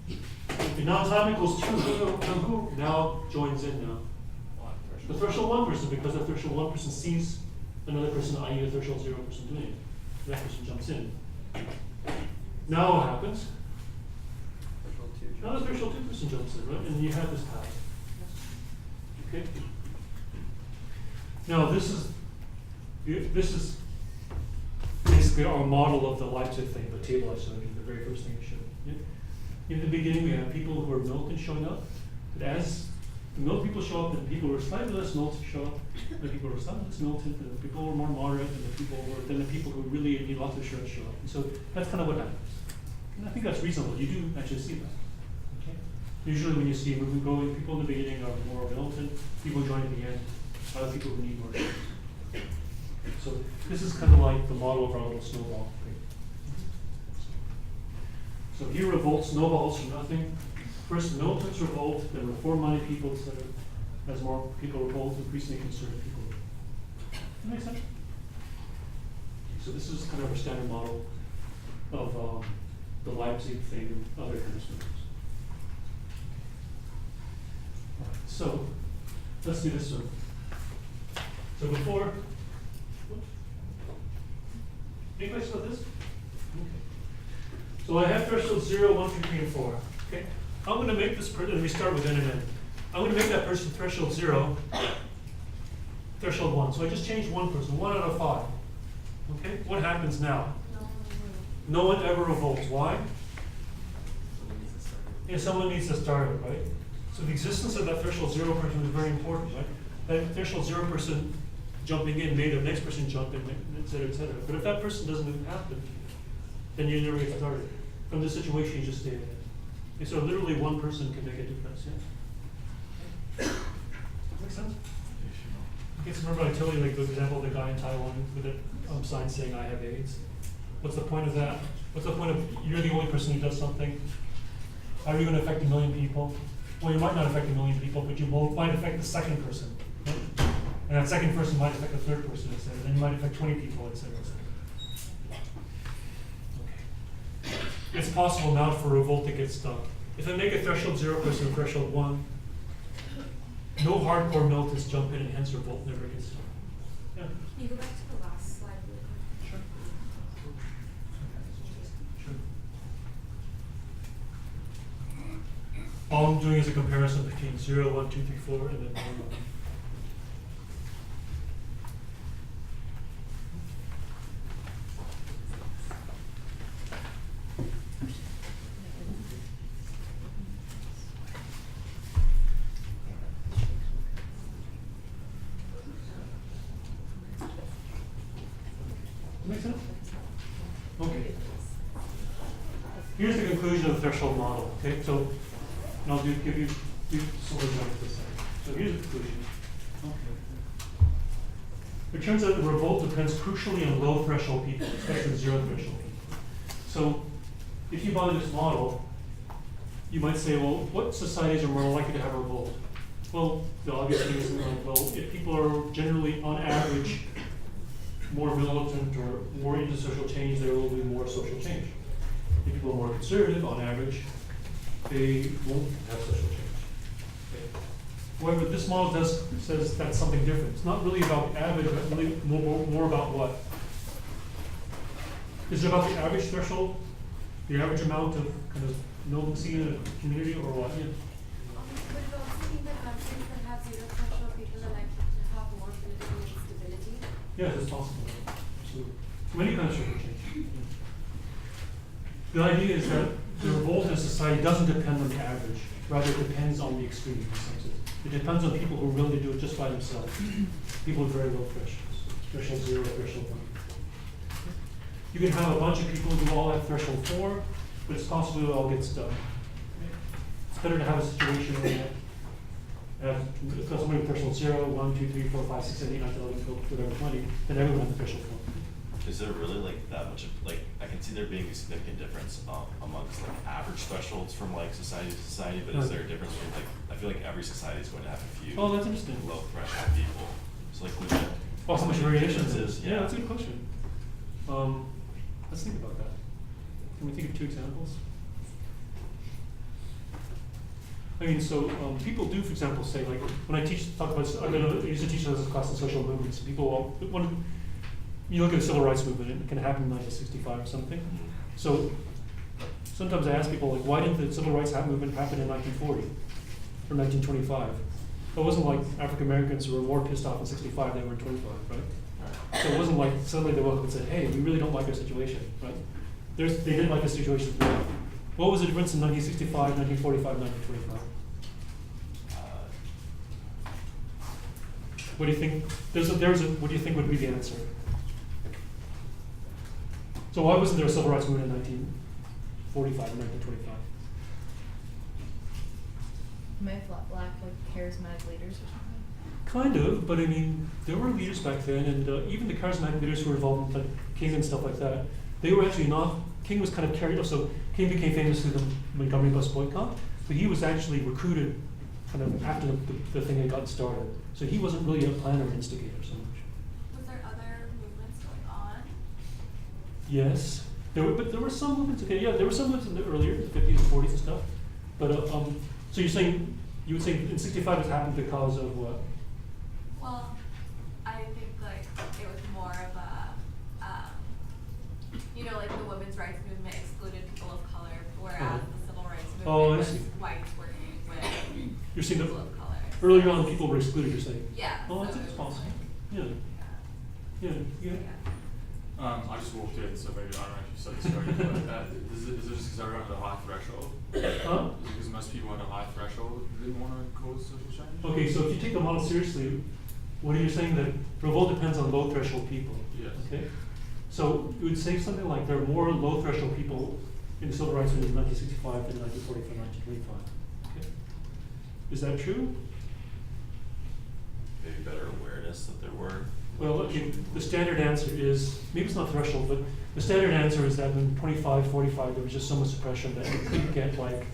B: Okay, now time equals 2. Who now joins in now? The threshold 1 person, because that threshold 1 person sees another person, i.e. the threshold 0 person doing it. That person jumps in. Now what happens? Now the threshold 2 person jumps in, right? And then you have this path. Okay? Now this is basically our model of the Leipzig thing, the table I showed you, the very first thing I showed you. Yeah? In the beginning we have people who are militant showing up, but as the militant people show up, and people who are slightly less militant show up, the people who are slightly less militant, and the people who are more moderate, and the people who really need lots of assurance show up. And so that's kind of what happens. And I think that's reasonable. You do actually see that. Okay? Usually when you see a movement going, people in the beginning are more militant, people join at the end, other people who need more assurance. So this is kind of like the model of our little snowball thing. So here revolt snowballs from nothing. First militants revolt, then reform-minded people, etc. As more people revolt, increasingly conservative people revolt. That makes sense? So this is kind of a standard model of the Leipzig thing and other kind of snowballs. All right, so let's do this one. So before, any questions about this? Okay. So I have threshold 0, 1, 2, 3, and 4. Okay. I'm going to make this person, and we start with n and n. I'm going to make that person threshold 0, threshold 1. So I just changed one person, 1 out of 5. Okay. What happens now? No one ever revolts. Why? Yeah, someone needs to start it, right? So the existence of that threshold 0 person is very important, right? That threshold 0 person jumping in made the next person jump in, et cetera, et cetera. But if that person doesn't happen, then you never get started. From this situation, you just stay ahead. Okay, so literally one person can make a difference, yeah? Make sense? Okay, so remember I told you like the example of the guy in Taiwan with a sign saying I have AIDS. What's the point of that? What's the point of you're the only person who does something? How are you going to affect 1 million people? Well, you might not affect 1 million people, but you might affect the second person. Right? And that second person might affect the third person, etc. Then you might affect 20 people, etc. Okay. it's possible now for revolt to get stuck. If I make a threshold 0 person and threshold 1, no hardcore militants jump in and hence revolt never gets stuck. Yeah.
F: Can you go back to the last slide really quick?
B: Sure. Sure. All I'm doing is a comparison between 0, 1, 2, 3, 4, and then 1, 1. Make sense? Okay. Here's the conclusion of the threshold model. Okay, so and I'll give you sort of jump this side. So here's the conclusion. Okay. It turns out the revolt depends crucially on low threshold people, especially 0 threshold people. So if you buy this model, you might say, well, what societies are more likely to have a revolt? Well, the obvious thing is, well, if people are generally, on average, more militant or more into social change, there will be more social change. If people are more conservative, on average, they won't have social change. Okay. However, this model says that's something different. It's not really about average, but really more about what? Is it about the average threshold? The average amount of kind of militancy in a community, or what? Yeah.
F: But you also think that countries that have 0 threshold people are likely to have more political instability?
B: Yes, it's possible. Absolutely. Many kinds of social change. The idea is that the revolt in a society doesn't depend on the average, rather it depends on the extreme. It depends on people who are willing to do it just by themselves. People with very low thresholds, threshold 0, threshold 1. You can have a bunch of people who all have threshold 4, but it's possible it all gets done. It's better to have a situation where you have somebody with threshold 0, 1, 2, 3, 4, 5, 6, 7, 8, 9, 10, 11, 12, whatever, 20, then everyone has a threshold 4.
A: Is there really like that much of, like, I can see there being a significant difference amongst like average thresholds from like society to society, but is there a difference between like, I feel like every society is going to have a few
B: Oh, that's interesting.
A: low threshold people. So like legit.
B: Oh, how much variation
A: differences,
B: is? Yeah, that's a good question. Let's think about that. Can we think of 2 examples? I mean, so people do, for example, say like when I talk about, I used to teach this class in social movements. People, you look at the civil rights movement, it can happen in 1965 or something. So sometimes I ask people like, why didn't the civil rights movement happen in 1940 or 1925? It wasn't like African Americans who were more pissed off in 65 than they were in 25, right? So it wasn't like suddenly they woke up and said, hey, we really don't like our situation, right? They didn't like the situation. What was the difference in 1965, 1945, 1925? What do you think? What do you think would be the answer? So why wasn't there a civil rights movement in 1945 and 1925?
G: May have lack like charismatic leaders or something.
B: Kind of, but I mean, there were leaders back then, and even the charismatic leaders who were involved in like King and stuff like that, they were actually not. King was kind of carried. So King became famous through the Montgomery bus boycott, but he was actually recruited kind of after the thing had gotten started. So he wasn't really a planner or instigator so much.
F: Was there other movements going on?
B: Yes, but there were some movements. Okay, yeah, there were some movements in the earlier, the 50s and 40s and stuff. But so you're saying you would say in '65 it happened because of what?
F: Well, I think like it was more of a, like the women's rights movement excluded people of color, whereas the civil rights movement was whites working with
B: You're saying that
F: people of color.
B: earlier on people were excluded, you're saying?
F: Yeah.
B: Oh,
F: so
B: that's
F: it was
B: possible.
F: like-
B: Yeah. Yeah.
H: I just walked in, so maybe I don't know if you said this already, but is it just because everyone had a high threshold?
B: Huh?
H: Is it because most people had a high threshold that didn't want to cause social change?
B: Okay, so if you take the model seriously, what are you saying that revolt depends on low threshold people?
H: Yes.
B: Okay? So you would say something like there are more low threshold people in the civil rights movement in 1965 than 1945, 1925. Okay? Is that true?
A: Maybe better awareness that there were.
B: Well, okay, the standard answer is, maybe it's not threshold, but the standard answer is that in 25, 45, there was just so much suppression that you couldn't get like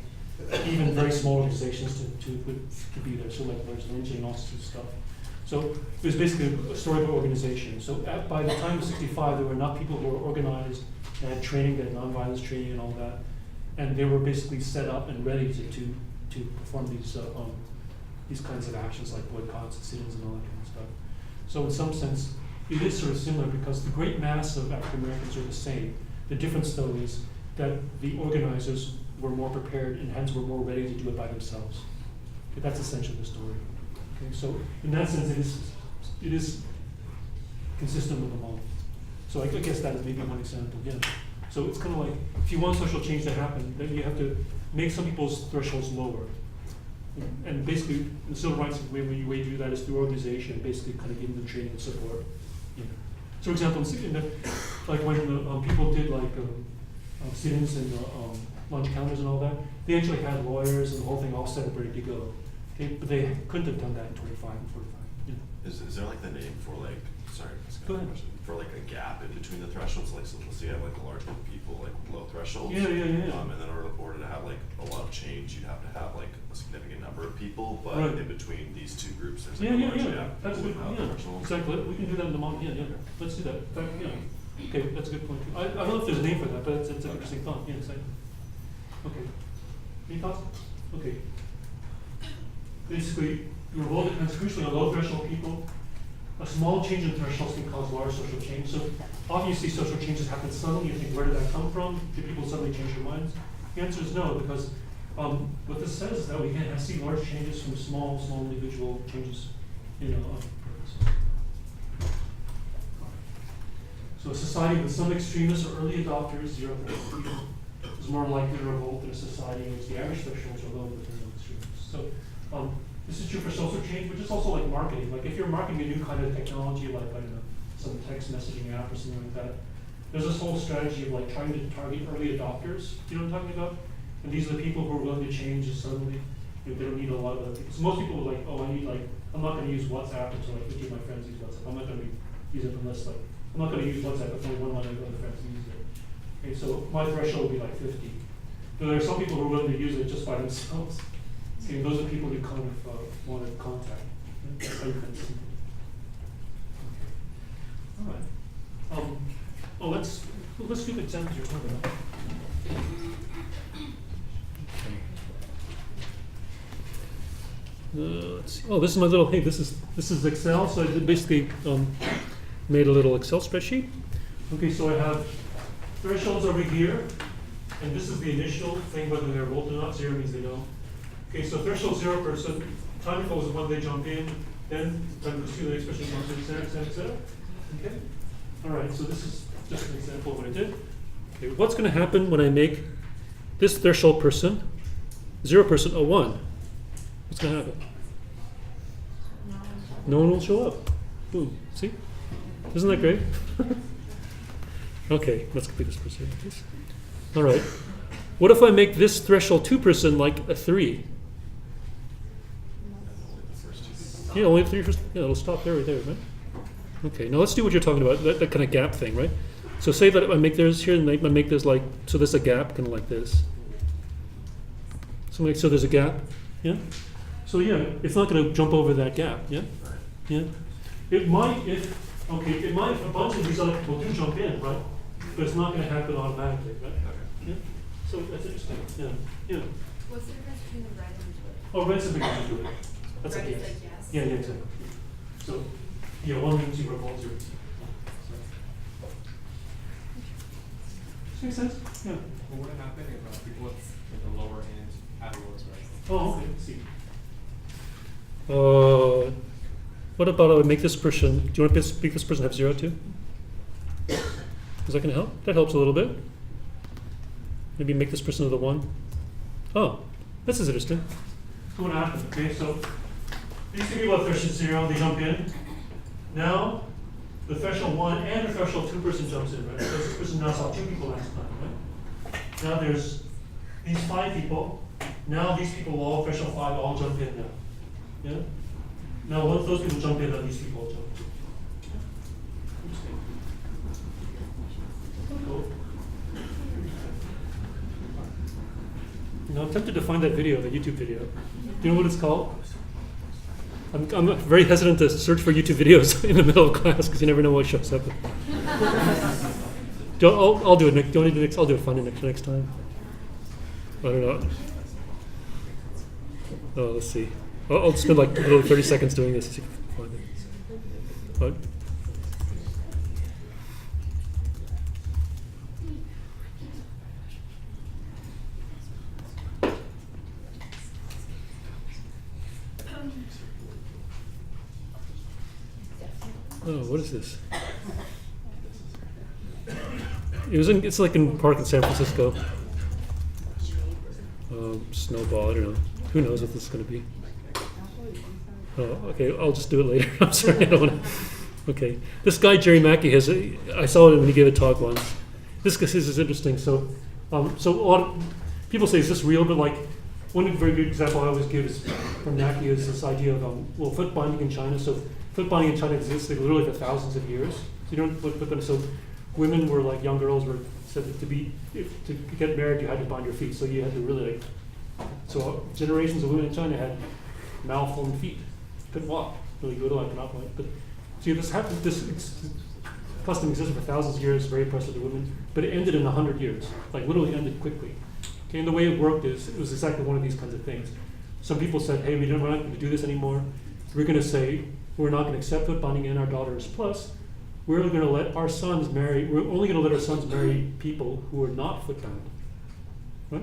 B: even very small organizations to be there. So like there's lynching and all sorts of stuff. So it was basically a story of organization. So by the time of '65, there were enough people who were organized They had training, they had nonviolence training and all that. And they were basically set up and ready to perform these kinds of actions like boycotts and sit-ins and all that kind of stuff. So in some sense, it is sort of similar because the great mass of African Americans are the same. The difference though is that the organizers were more prepared and hence were more ready to do it by themselves. Okay, that's essentially the story. Okay, so in that sense, it is consistent with them all. So I guess that is maybe one example, yeah. So it's kind of like, if you want social change to happen, then you have to make some people's thresholds lower. And basically, the civil rights way you do that is through organization, basically kind of giving them training and support. Yeah. So, for example, like when the, people did like sit-ins and lunch counters and all that, they actually had lawyers and the whole thing all set up ready to go. Okay, but they couldn't have done that in 25 and 45. Yeah.
A: Is there like the name for like, sorry, that's
B: Go
A: kind of a
B: ahead.
A: question, for like a gap in between the thresholds? Like, so let's say you have like a large group of people, like low thresholds.
B: Yeah.
A: And then in order to have like a lot of change, you'd have to have like a significant number of people, but
B: Right.
A: in between these two groups, there's like
B: Yeah,
A: a large
B: yeah.
A: gap.
B: That's good.
A: without
B: Yeah,
A: thresholds.
B: exactly. We can do that in the moment. Yeah. Let's do that. In fact, yeah. Okay, that's a good point. I don't know if there's a name for that, but it's an interesting thought. Yeah, exactly. Okay. Any thoughts? Okay. Basically, revolt and crucially on low threshold people, a small change in thresholds can cause large social change. So obviously social changes happen suddenly. You think, where did that come from? Did people suddenly change their minds? The answer is no, because what this says is that we can see large changes from small individual changes in purpose. So a society with some extremists or early adopters, 0 people, is more likely to revolt than a society in which the average thresholds are low but there's no extremists. So this is true for social change, but it's also like marketing. Like if you're marketing a new kind of technology, like I don't know, some text messaging app or something like that, there's this whole strategy of like trying to target early adopters. You know what I'm talking about? And these are the people who are willing to change suddenly. You know, they don't need a lot of other people. So most people are like, oh, I'm not going to use WhatsApp until like 50 of my friends use WhatsApp. I'm not going to use it unless like, I'm not going to use WhatsApp if only one of my other friends use it. Okay, so my threshold would be like 50. But there are some people who are willing to use it just by themselves. Okay, those are people you kind of want to contact. That's how you can see. Okay. All right. Let's do the examples you're talking about. Let's see. Oh, this is my little. Hey, this is Excel. So I basically made a little Excel spreadsheet. Okay, so I have thresholds over here, and this is the initial thing, whether they're rolled or not. 0 means they don't. Okay, so threshold 0%, time equals when they jump in, then time equals 2, the next person jumps in, etc. Okay? Alright, so this is just an example of what I did. Okay, what's going to happen when I make this threshold person, 0% a 1? What's going to happen? No one will show up. Boom. See? Isn't that great? Okay, let's complete this person, please. Alright. What if I make this threshold 2% like a 3? Yeah, only 3 first. Yeah, it'll stop there, right? Okay, now let's do what you're talking about, that kind of gap thing, right? So say that I make this here, and I make this like, so there's a gap, kind of like this. So there's a gap, yeah? So yeah, it's not going to jump over that gap, yeah? Yeah? It might if a bunch of these other people do jump in, right? But it's not going to happen automatically, right? Yeah? So that's interesting, yeah.
F: What's the difference between the red and the blue?
B: Oh, red's a big one to do it. That's
F: Red
B: a
F: is
B: yes.
F: like yes.
B: Yeah, exactly. So, yeah, 1 means you revolt 0. Makes sense? Yeah.
C: But what happened if people with the lower end had a lower threshold?
B: Oh, okay, let's see. What about I would make this person, do you want to make this person have 0 too? Is that going to help? That helps a little bit. Maybe make this person with a 1. Oh, this is interesting. So what happened? Okay, so these two people have threshold 0, they jump in. Now, the threshold 1 and the threshold 2 person jumps in, right? So this person now saw 2 people last time, right? Now there's these 5 people. Now these people all, threshold 5, all jump in now. Yeah? Now once those people jump in, then these people jump in. Interesting. Cool. Now I'm tempted to find that video, the YouTube video. Do you know what it's called? I'm very hesitant to search for YouTube videos in the middle of class because you never know what shows up. I'll do it next. Do you want to do next? I'll do it funny next time. I don't know. Oh, let's see. I'll spend like literally 30 seconds doing this. But, oh, what is this? It's like in park in San Francisco. Snowball, I don't know. Who knows what this is going to be? Oh, okay, I'll just do it later. I'm sorry, I don't want to. Okay, this guy Jerry Mackey I saw it when he gave a talk once. This is interesting. So a lot of people say, is this real? But like, one very good example I always give is from Mackey is this idea of foot binding in China. So foot binding in China exists literally for thousands of years. So you don't put them. So women were like, young girls were said that to get married you had to bind your feet. So you had to really like. So generations of women in China had malformed feet. Couldn't walk really good, like not like. But see, this happened. This custom existed for thousands of years, very oppressive to women. But it ended in 100 years, like literally ended quickly. Okay, and the way it worked is it was exactly one of these kinds of things. Some people said, "Hey, we're not going to do this anymore. We're going to say we're not going to accept foot binding in our daughters. Plus, we're going to let our sons marry. We're only going to let our sons marry people who are not foot bound." Right?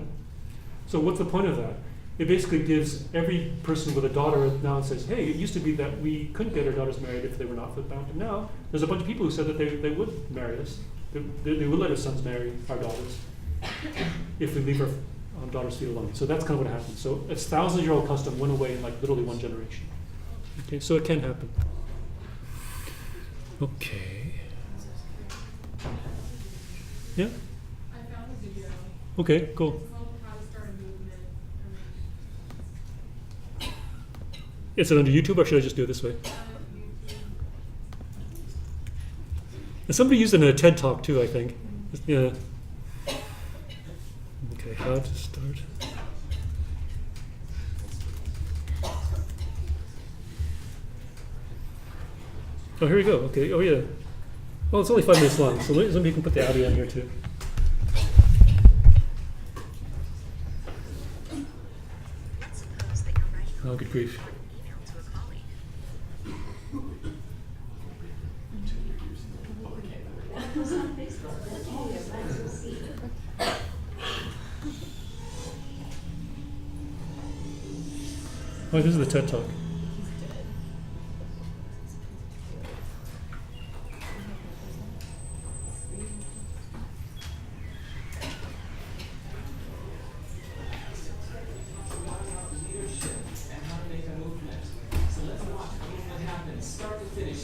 B: So what's the point of that? It basically gives every person with a daughter now and says, hey, it used to be that we couldn't get our daughters married if they were not foot bound. And now there's a bunch of people who said that they would marry us. They would let our sons marry our daughters if we leave our daughters' feet alone. So that's kind of what happened. So it's thousands-year-old custom went away in like literally one generation. Okay, so it can happen. Okay. Yeah?
E: I found a video.
B: Okay, cool.
E: It's called How to Start a Movement.
B: Is it under YouTube or should I just do it this way? And somebody used it in a TED Talk too, I think. Yeah. Okay, how to start. Oh, here we go. Okay, oh yeah. Well, it's only 5 minutes long, so somebody can put the audio in here too. Oh, good grief. Oh, this is the TED Talk.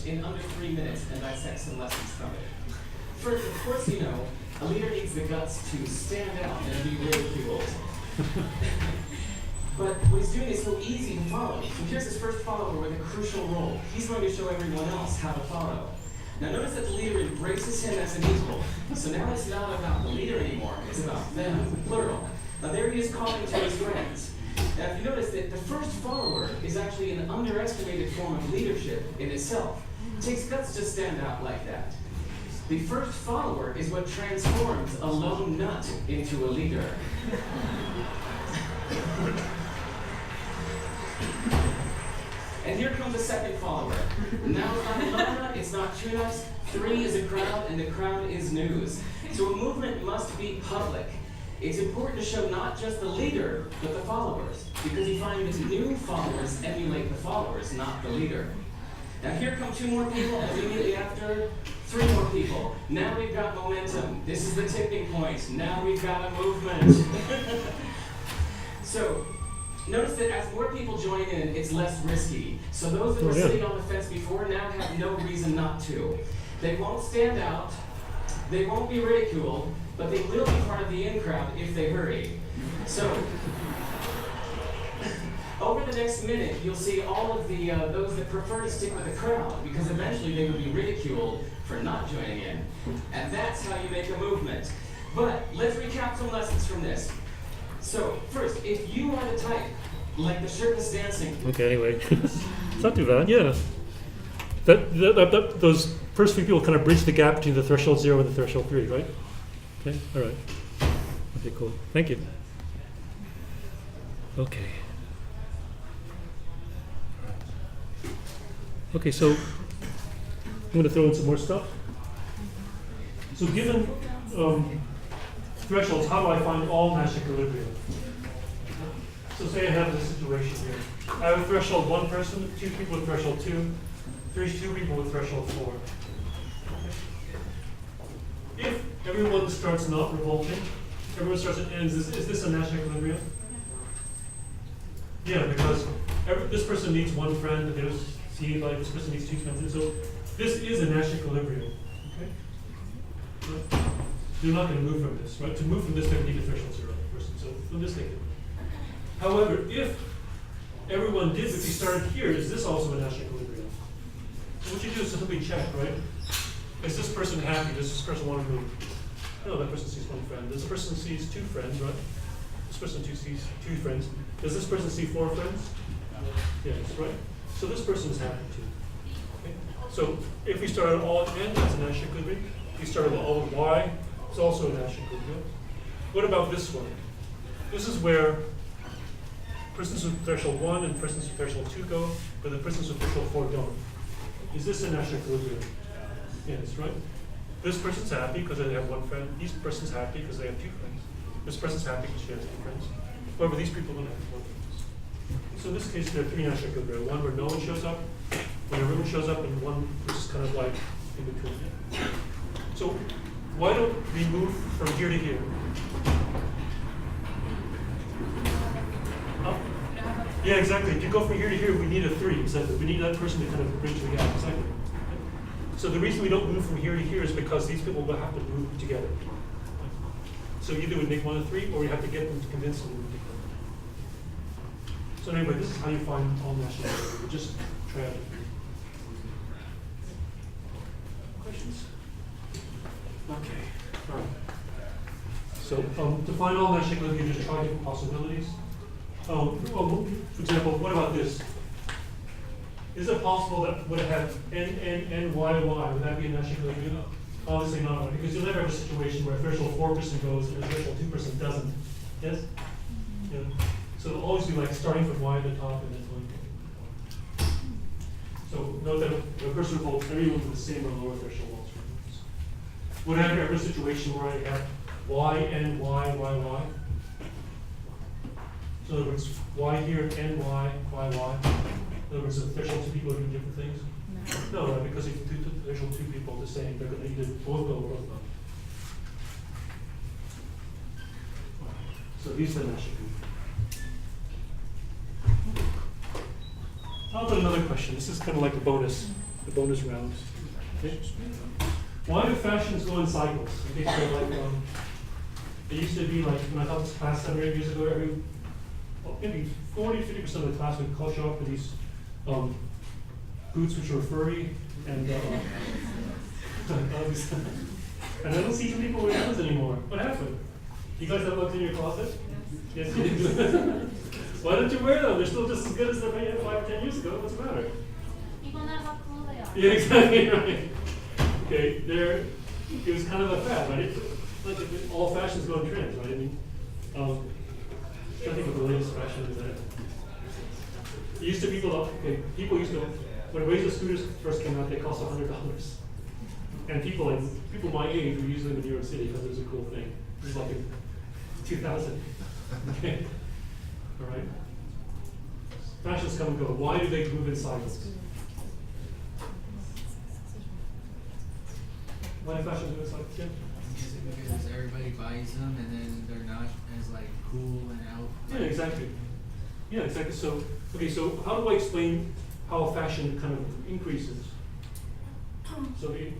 I: In under 3 minutes and dissect some lessons from it. First, of course, you know, a leader needs the guts to stand out and be ridiculed. But what he's doing is so easy to follow. So here's his first follower with a crucial role. He's going to show everyone else how to follow. Now notice that the leader embraces him as an equal. So now it's not about the leader anymore, it's about them, plural. Now there he is calling to his friends. Now if you notice that the first follower is actually an underestimated form of leadership in itself. It takes guts to stand out like that. The first follower is what transforms a lone nut into a leader. And here comes a second follower. Now it's not a lone nut, it's not two nuts, 3 is a crowd, and the crowd is news. So a movement must be public. It's important to show not just the leader, but the followers, because you find that new followers emulate the followers, not the leader. Now here come 2 more people, and immediately after, 3 more people. Now we've got momentum. This is the tipping point. Now we've got a movement. So, notice that as more people join in, it's less risky. So those that were sitting on the fence before now have no reason not to. They won't stand out, they won't be ridiculed, but they will be part of the in crowd if they hurry. So, over the next minute, you'll see all of the those that prefer to stick with the crowd, because eventually they will be ridiculed for not joining in. And that's how you make a movement. But let's recap some lessons from this. So, first, if you are the type, like the shirtless dancing.
B: Okay, anyway. It's not too bad, yeah. Those first few people kind of bridge the gap between the threshold 0 and the threshold 3, right? Okay, all right. Okay, cool. Thank you. Okay. Okay, so I'm going to throw in some more stuff. So given thresholds, how do I find all Nash equilibria? So say I have this situation here. I have a threshold 1 person, 2 people with threshold 2, 2 people with threshold 4. If everyone starts not revolting, everyone starts at ends, is this a Nash equilibrium? Yeah, because this person needs 1 friend, this person needs 2 friends, and so this is a Nash equilibrium. Okay? But you're not going to move from this, right? To move from this, they need a threshold 0 person. So from this, they can. However, if everyone did, if you started here, is this also a Nash equilibrium? So what you do is simply check, right? Is this person happy? Does this person want to move? No, that person sees 1 friend. Does this person sees 2 friends, right? This person sees 2 friends. Does this person see 4 friends? Yes, right? So this person is happy too. Okay? So if we started all at n, that's a Nash equilibrium. If we started all at y, it's also a Nash equilibrium. What about this one? This is where persons with threshold 1 and persons with threshold 2 go, but the persons with threshold 4 don't. Is this a Nash equilibrium? Yes, right? This person's happy because they have 1 friend. This person's happy because they have 2 friends. This person's happy because she has 2 friends. However, these people don't have 1 friends. So in this case, there are 3 Nash equilibria. One where no one shows up, when everyone shows up, and one which is kind of like in between. So why don't we move from here to here? Huh? Yeah, exactly. To go from here to here, we need a 3. Exactly. We need that person to kind of bridge the gap. Exactly. So the reason we don't move from here to here is because these people will have to move together. So either we make one a 3, or we have to get them to convince them to move together. So anyway, this is how you find all Nash equilibria. We just try it. Questions? Okay. All right. So to find all Nash equilibria, you just try different possibilities. For example, what about this? Is it possible that would have n, y, y? Would that be a Nash equilibrium? Obviously not, right? Because you'll never have a situation where a threshold 4 person goes and a threshold 2 person doesn't. Yes? Yeah. So it'll always be like starting from y at the top and then going. So note that if a person revolts, everyone with the same or lower threshold walls. Would I ever have a situation where I have y, n, y, y, y? So in other words, y here, n, y, y, y. In other words, the threshold 2 people are doing different things? No, right? Because if the threshold 2 people are the same, they're going to either both go or both go. So these are the Nash equilibrium. How about another question? This is kind of like the bonus round. Okay. Why do fashions go in cycles? Okay, so like it used to be like when I taught this class 7 or 8 years ago, maybe 40–50% of the class would show up with these boots which were furry and and I don't see too many people wearing those anymore. What happened? You guys have looked in your closet? Yes, you do. Why don't you wear them? They're still just as good as they were 5 or 10 years ago. What's the matter?
E: People know how cool they are.
B: Yeah, exactly right. Okay, it was kind of a fad, right? Like all fashions go in trends, right? I mean, I think of the latest fashion is that it used to people used to, when Razor scooters first came out, they cost $100. And people my age were using them in New York City because it was a cool thing. It was like in 2000. Okay. All right. Fashions come and go. Why do they move in cycles? Why do fashions move in cycles? Yeah.
J: Because everybody buys them and then they're not as like cool and out.
B: Yeah, exactly. Yeah, exactly. So, okay, so how do I explain how fashion kind of increases? So, go ahead.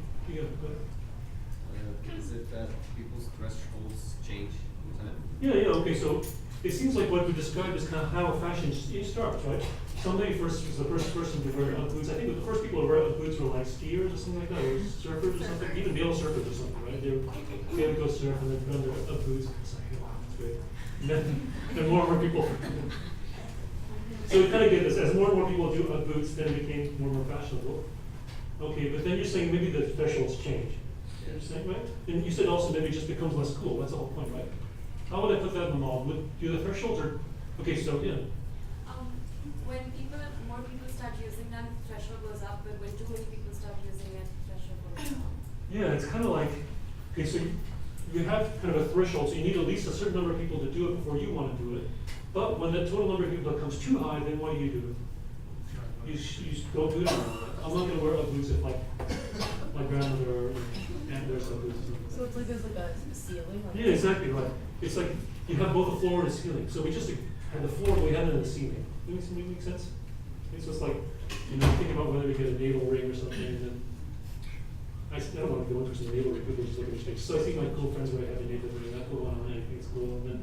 D: Is it that people's thresholds change with time?
B: Yeah, okay, so it seems like what we described is kind of how a fashion starts, right? Somebody first was the first person to wear Ugg boots. I think the first people to wear Ugg boots were like skiers or something like that, or surfers or something, even male surfers or something, right? They had to go surf and then put on their Ugg boots. It's like, wow, that's great. And then more and more people. So we kind of get this, as more and more people do Ugg boots, then it became more and more fashionable. Okay, but then you're saying maybe the thresholds change.
D: Yeah.
B: You're saying, right? And you said also maybe it just becomes less cool, that's the whole point, right? How would I put that in the model? Do the thresholds or, okay, so, yeah.
F: When more people start using them, threshold goes up, but when too many people start using it, threshold goes down.
B: Yeah, it's kind of like, okay, so you have kind of a threshold, so you need at least a certain number of people to do it before you want to do it. But when the total number of people becomes too high, then what do? You don't do it anymore. I'm not going to wear Ugg boots if my grandmother and wears Ugg boots.
G: So it's like there's like a ceiling. Like
B: Yeah, exactly right. It's like you have both a floor and a ceiling. So we just had the floor, we had it in the ceiling. Does that make sense? It's just like, think about whether to get a navel ring or something, and then I don't want to go into the navel ring, people just look at your face. So I see my cool friends where I have a navel ring, I put one on, I think it's cool. And then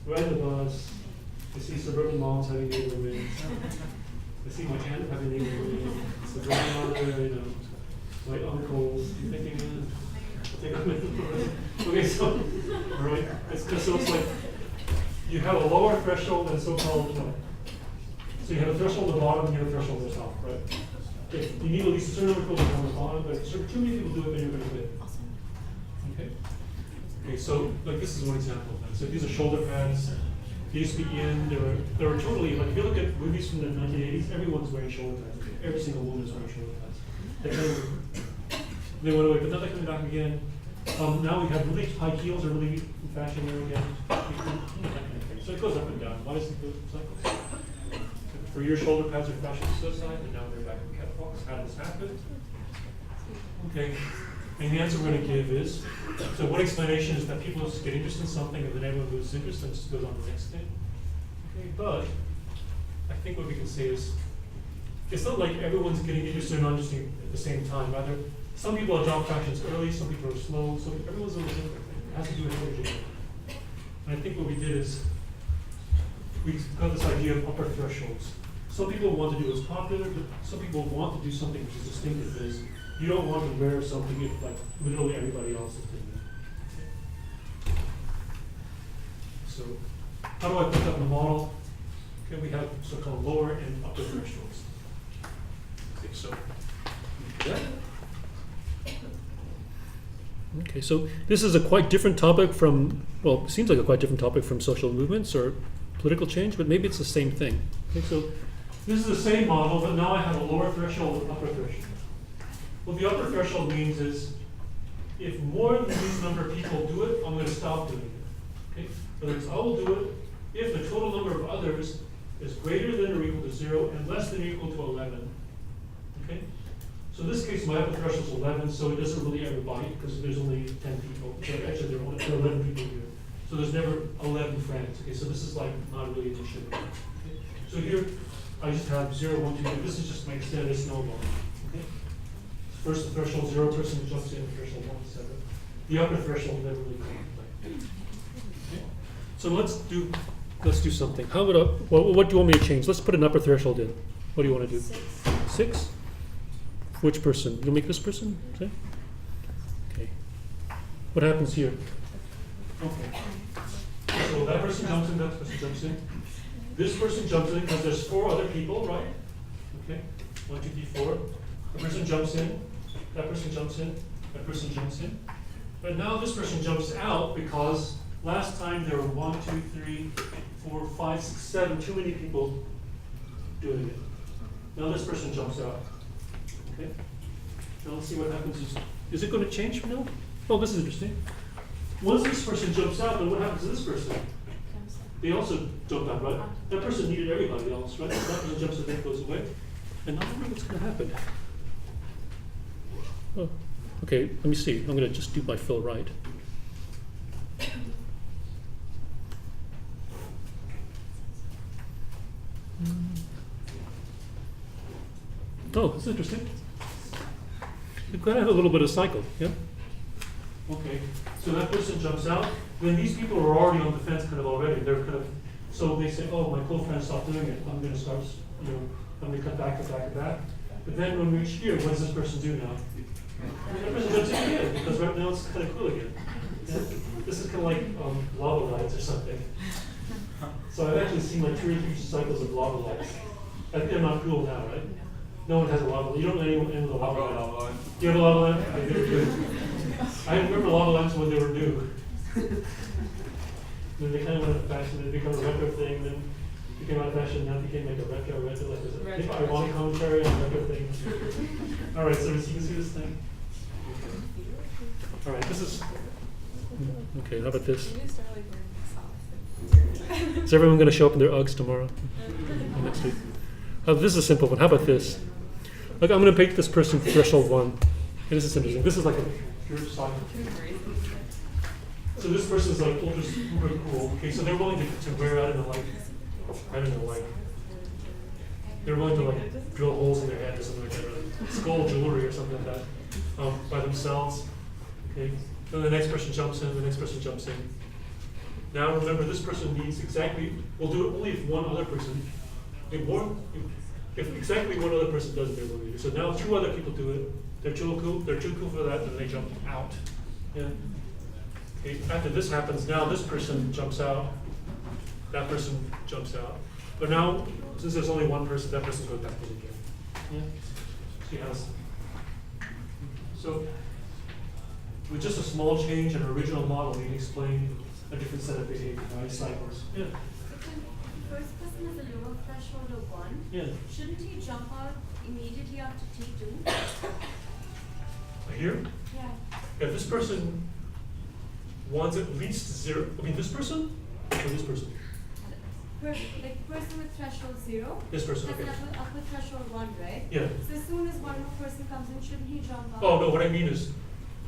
B: ride the bus, I see suburban moms having navel rings. I see my aunt having navel ring, it's the grandmother, my uncles, you thinking, I'll take a minute. Okay, so, all right, so it's like, you have a lower threshold and so-called, so you have a threshold at the bottom and you have a threshold at the top, right? Okay, you need at least a certain number of people on the bottom, but if too many people do it, then you're going to quit. Okay. Okay, so like this is one example of that. So these are shoulder pads. They used to be in. There were totally like if you look at movies from the 1980s, everyone's wearing shoulder pads. Every single woman is wearing shoulder pads. They went away, but now they're coming back again. Now we have really high heels are really in fashion there again. So it goes up and down. Why does it go cycle? For years, shoulder pads are fashion suicide, and now they're back in catwalks. How does this happen? Okay, and the answer we're going to give is, so one explanation is that people just get interested in something, and then everyone loses interest and just goes on to the next thing. Okay, but I think what we can say is, it's not like everyone's getting interested in understanding at the same time. Rather, some people adopt fractions early, some people are slow, so everyone's a little different. It has to do with energy. And I think what we did is, we got this idea of upper thresholds. Some people want to do what's popular, but some people want to do something which is distinctive. Is you don't want to wear something if like literally everybody else is doing it. So how do I put that in the model? Okay, we have so-called lower and upper thresholds. Okay, so okay, so this is a quite different topic from, well, it seems like a quite different topic from social movements or political change, but maybe it's the same thing. Okay, so this is the same model, but now I have a lower threshold and upper threshold. What the upper threshold means is, if more than this number of people do it, I'm going to stop doing it. Okay? In other words, I will do it if the total number of others is greater than or equal to 0 and less than or equal to 11. Okay? So in this case, my upper threshold is 11, so it doesn't really ever bite because there's only 10 people. So actually, there are 11 people here. So there's never 11 friends. Okay, so this is like not really an issue. Okay? So here, I just have 0, 1, 2, 3. This is just my standard snowball. Okay? First, the threshold 0 person jumps in, threshold 1 to 7. The upper threshold never really comes into play. Okay? So let's do something. How would what do you want me to change? Let's put an upper threshold in. What do you want to do? 6. Which person? You'll make this person? Okay. Okay. What happens here? Okay. So that person jumps in, that person jumps in. This person jumps in because there's 4 other people, right? Okay. 1, 2, 3, 4. The person jumps in. That person jumps in. That person jumps in. But now this person jumps out because last time there were 1, 2, 3, 4, 5, 6, 7, too many people doing it. Now this person jumps out. Okay. Now let's see what happens. Is it going to change now? Oh, this is interesting. Once this person jumps out, then what happens to this person? They also jump out, right? That person needed everybody else, right? So that person jumps and then goes away. And now I wonder what's going to happen. Oh, okay, let me see. I'm going to just do my fill right. Oh, this is interesting. You've got to have a little bit of cycle, yeah? Okay, so that person jumps out. Then these people are already on the fence kind of already. They're kind of, so they say, oh, my cool friend stopped doing it. I'm going to start, I'm going to cut back. But then when we reach here, what does this person do now? That person jumps in again, because right now it's kind of cool again. Yeah? This is kind of like lava lights or something. So I've actually seen like 2 or 3 cycles of lava lights. I think they're not cool now, right? No one has a lava, you don't know anyone with a
H: I'll
B: lava
H: go
B: lamp.
H: lava line.
B: You have a lava lamp? Okay, very good. I remember lava lamps when they were new. Then they kind of went out of fashion, they become a retro thing, then became out of fashion, now it became like a retro, like there's a ironic commentary on retro things. All right, so you can see this thing. All right, this is, okay, how about this?
F: Maybe start like wearing socks.
B: Is everyone gonna show up in their Uggs tomorrow? Or next week? This is a simple one, how about this? Like, I'm gonna pick this person threshold 1. And this is interesting, this is like a pure cycle. So this person's like ultra super cool. Okay, so they're willing to wear out in like, I don't know, like, they're willing to like drill holes in their head or something like that, or skull jewelry or something like that, by themselves. Okay, then the next person jumps in, the next person jumps in. Now remember, this person needs exactly, we'll do it only if one other person, if exactly one other person does it, they're willing to do. So now 2 other people do it, they're too cool for that, then they jump out. Yeah. Okay, after this happens, now this person jumps out, that person jumps out. But now, since there's only one person, that person goes back in again. Yeah. See how it's, so, with just a small change in our original model, we can explain a different set of behavior, right, cycles. Yeah.
E: First person has a lower threshold of 1.
B: Yeah.
E: Shouldn't he jump out immediately after T2?
B: Here,
E: Yeah.
B: if this person wants at least 0, I mean this person or this person?
E: Like person with threshold 0
B: This person,
E: has
B: okay.
E: an upper threshold 1, right?
B: Yeah.
E: So as soon as one more person comes in, shouldn't he jump out?
B: Oh, no, what I mean is,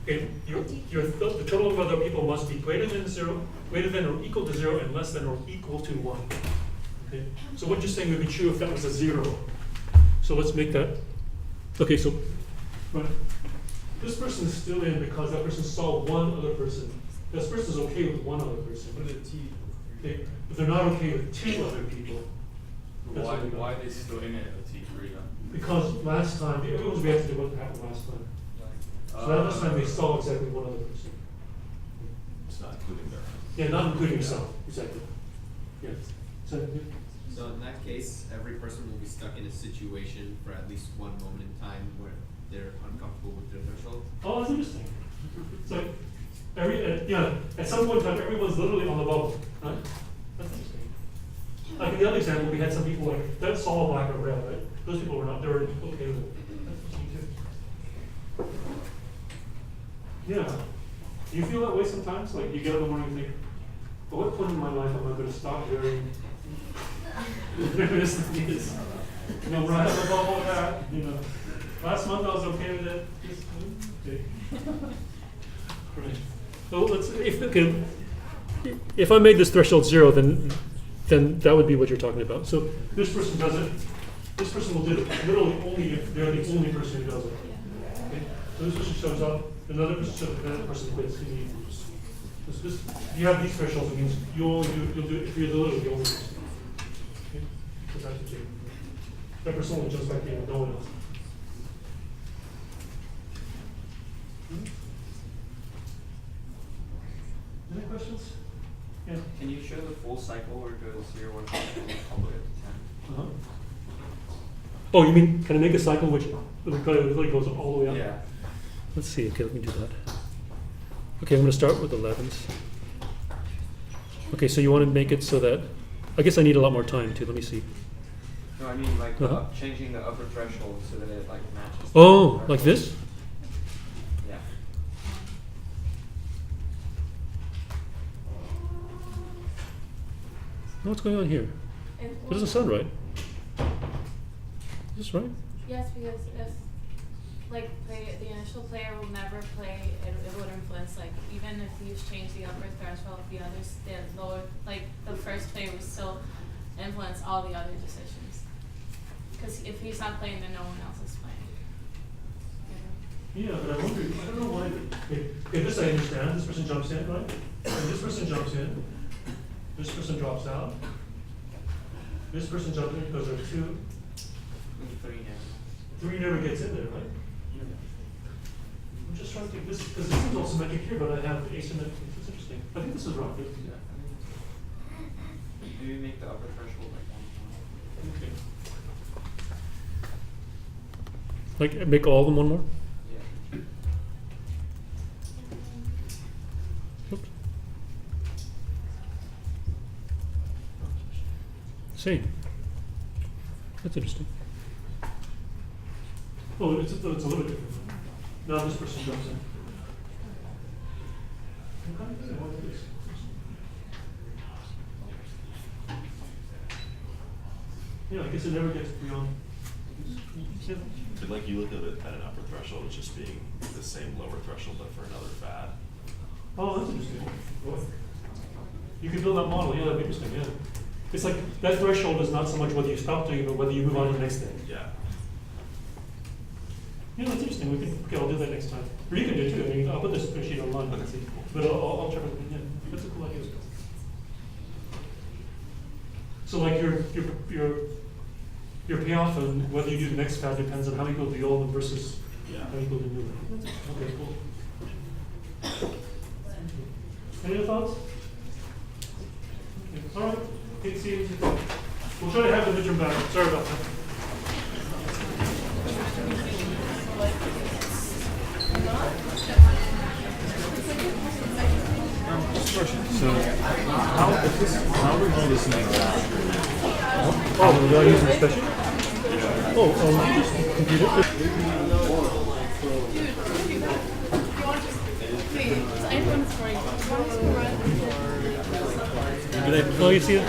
B: okay, the total of other people must be greater than 0, greater than or equal to 0, and less than or equal to 1. Okay, so what you're saying would be true if that was a 0. So let's make that, okay, so, right. This person is still in because that person saw one other person. This person's okay with one other person.
H: What is a T?
B: But they're not okay with 2 other people. That's what we got.
H: Why are they still in it at T3 then?
B: Because last time, it was reacted to what happened last time. So that this time they saw exactly one other person.
A: It's not including their.
B: Yeah, not including yourself, exactly. Yeah. So,
K: So in that case, every person will be stuck in a situation for at least one moment in time where they're uncomfortable with their threshold.
B: oh, that's interesting. It's like, at some point in time, everyone's literally on the bubble, right? That's interesting. Like in the other example, we had some people like, that saw black or red, right? Those people were not, they were okay with it. That's interesting too. Yeah. Do you feel that way sometimes? Like you get up in the morning and think, at what point in my life am I going to stop wearing whatever this thing is? You know, right up above all that, you know. Last month I was okay with it. Okay. Right. So let's, if I made this threshold 0, then that would be what you're talking about. So this person does it. This person will do it literally only if they're the only person who does it. Okay. So this person shows up, another person shows up, another person quits. You have these thresholds, it means you'll do it if you're literally the only person. Okay. So that's the thing. That person will jump back in with no one else. Any questions? Yeah.
L: Can you show the full cycle where it goes 0, 1, 2, all the way up to 10?
B: Uh-huh. Oh, you mean, can I make a cycle which literally goes all the way up?
L: Yeah.
B: Let's see, okay, let me do that. Okay, I'm gonna start with 11s. Okay, so you wanna make it so that, I guess I need a lot more time too, let me see.
L: No, I mean like
B: Uh-huh.
L: changing the upper threshold so that it like matches. the
B: Oh,
L: threshold.
B: like this?
L: Yeah.
B: What's going on here? That doesn't sound right. Is this right?
E: Yes, because if, like, the initial player will never play, it would influence, like, even if you change the upper threshold, the others, the lower, like, the first player would still influence all the other decisions. Because if he's not playing, then no one else is playing.
B: Yeah, but I wonder, I don't know why, okay, this I understand, this person jumps in, right? And this person jumps in, this person drops out. This person jumps in because there are 2. 3 never gets in there, right? I'm just trying to think this, because this is all symmetric here, but I have asymmetric, it's interesting. I think this is right.
L: Yeah. Maybe make the upper threshold like 1.
B: Okay. Like, make all of them one more?
L: Yeah.
B: Oops. Same. That's interesting. Oh, it's a little bit different. Now this person jumps in. Yeah, I guess it never gets beyond.
A: But like you look at it at an upper threshold as just being the same lower threshold but for another fad.
B: Oh, that's interesting. You could build that model, yeah, that'd be interesting, yeah. It's like, that threshold is not so much whether you stop doing it, but whether you move on to the next thing.
A: Yeah.
B: Yeah, that's interesting, okay, I'll do that next time. Or you can do it too, I mean, I'll put this spreadsheet online,
A: Okay.
B: but I'll check with, yeah, that's a cool idea. So like your payoff and whether you do the next fad depends on how you go to the old one versus
A: Yeah.
B: how you go to the new one. Okay, cool. Any other thoughts? Okay, all right, okay, see you. We'll try to have the midterm back, sorry about that.
H: So, how are we this next?
B: Oh, we're not using the spreadsheet? Oh, computer? Oh, you see it?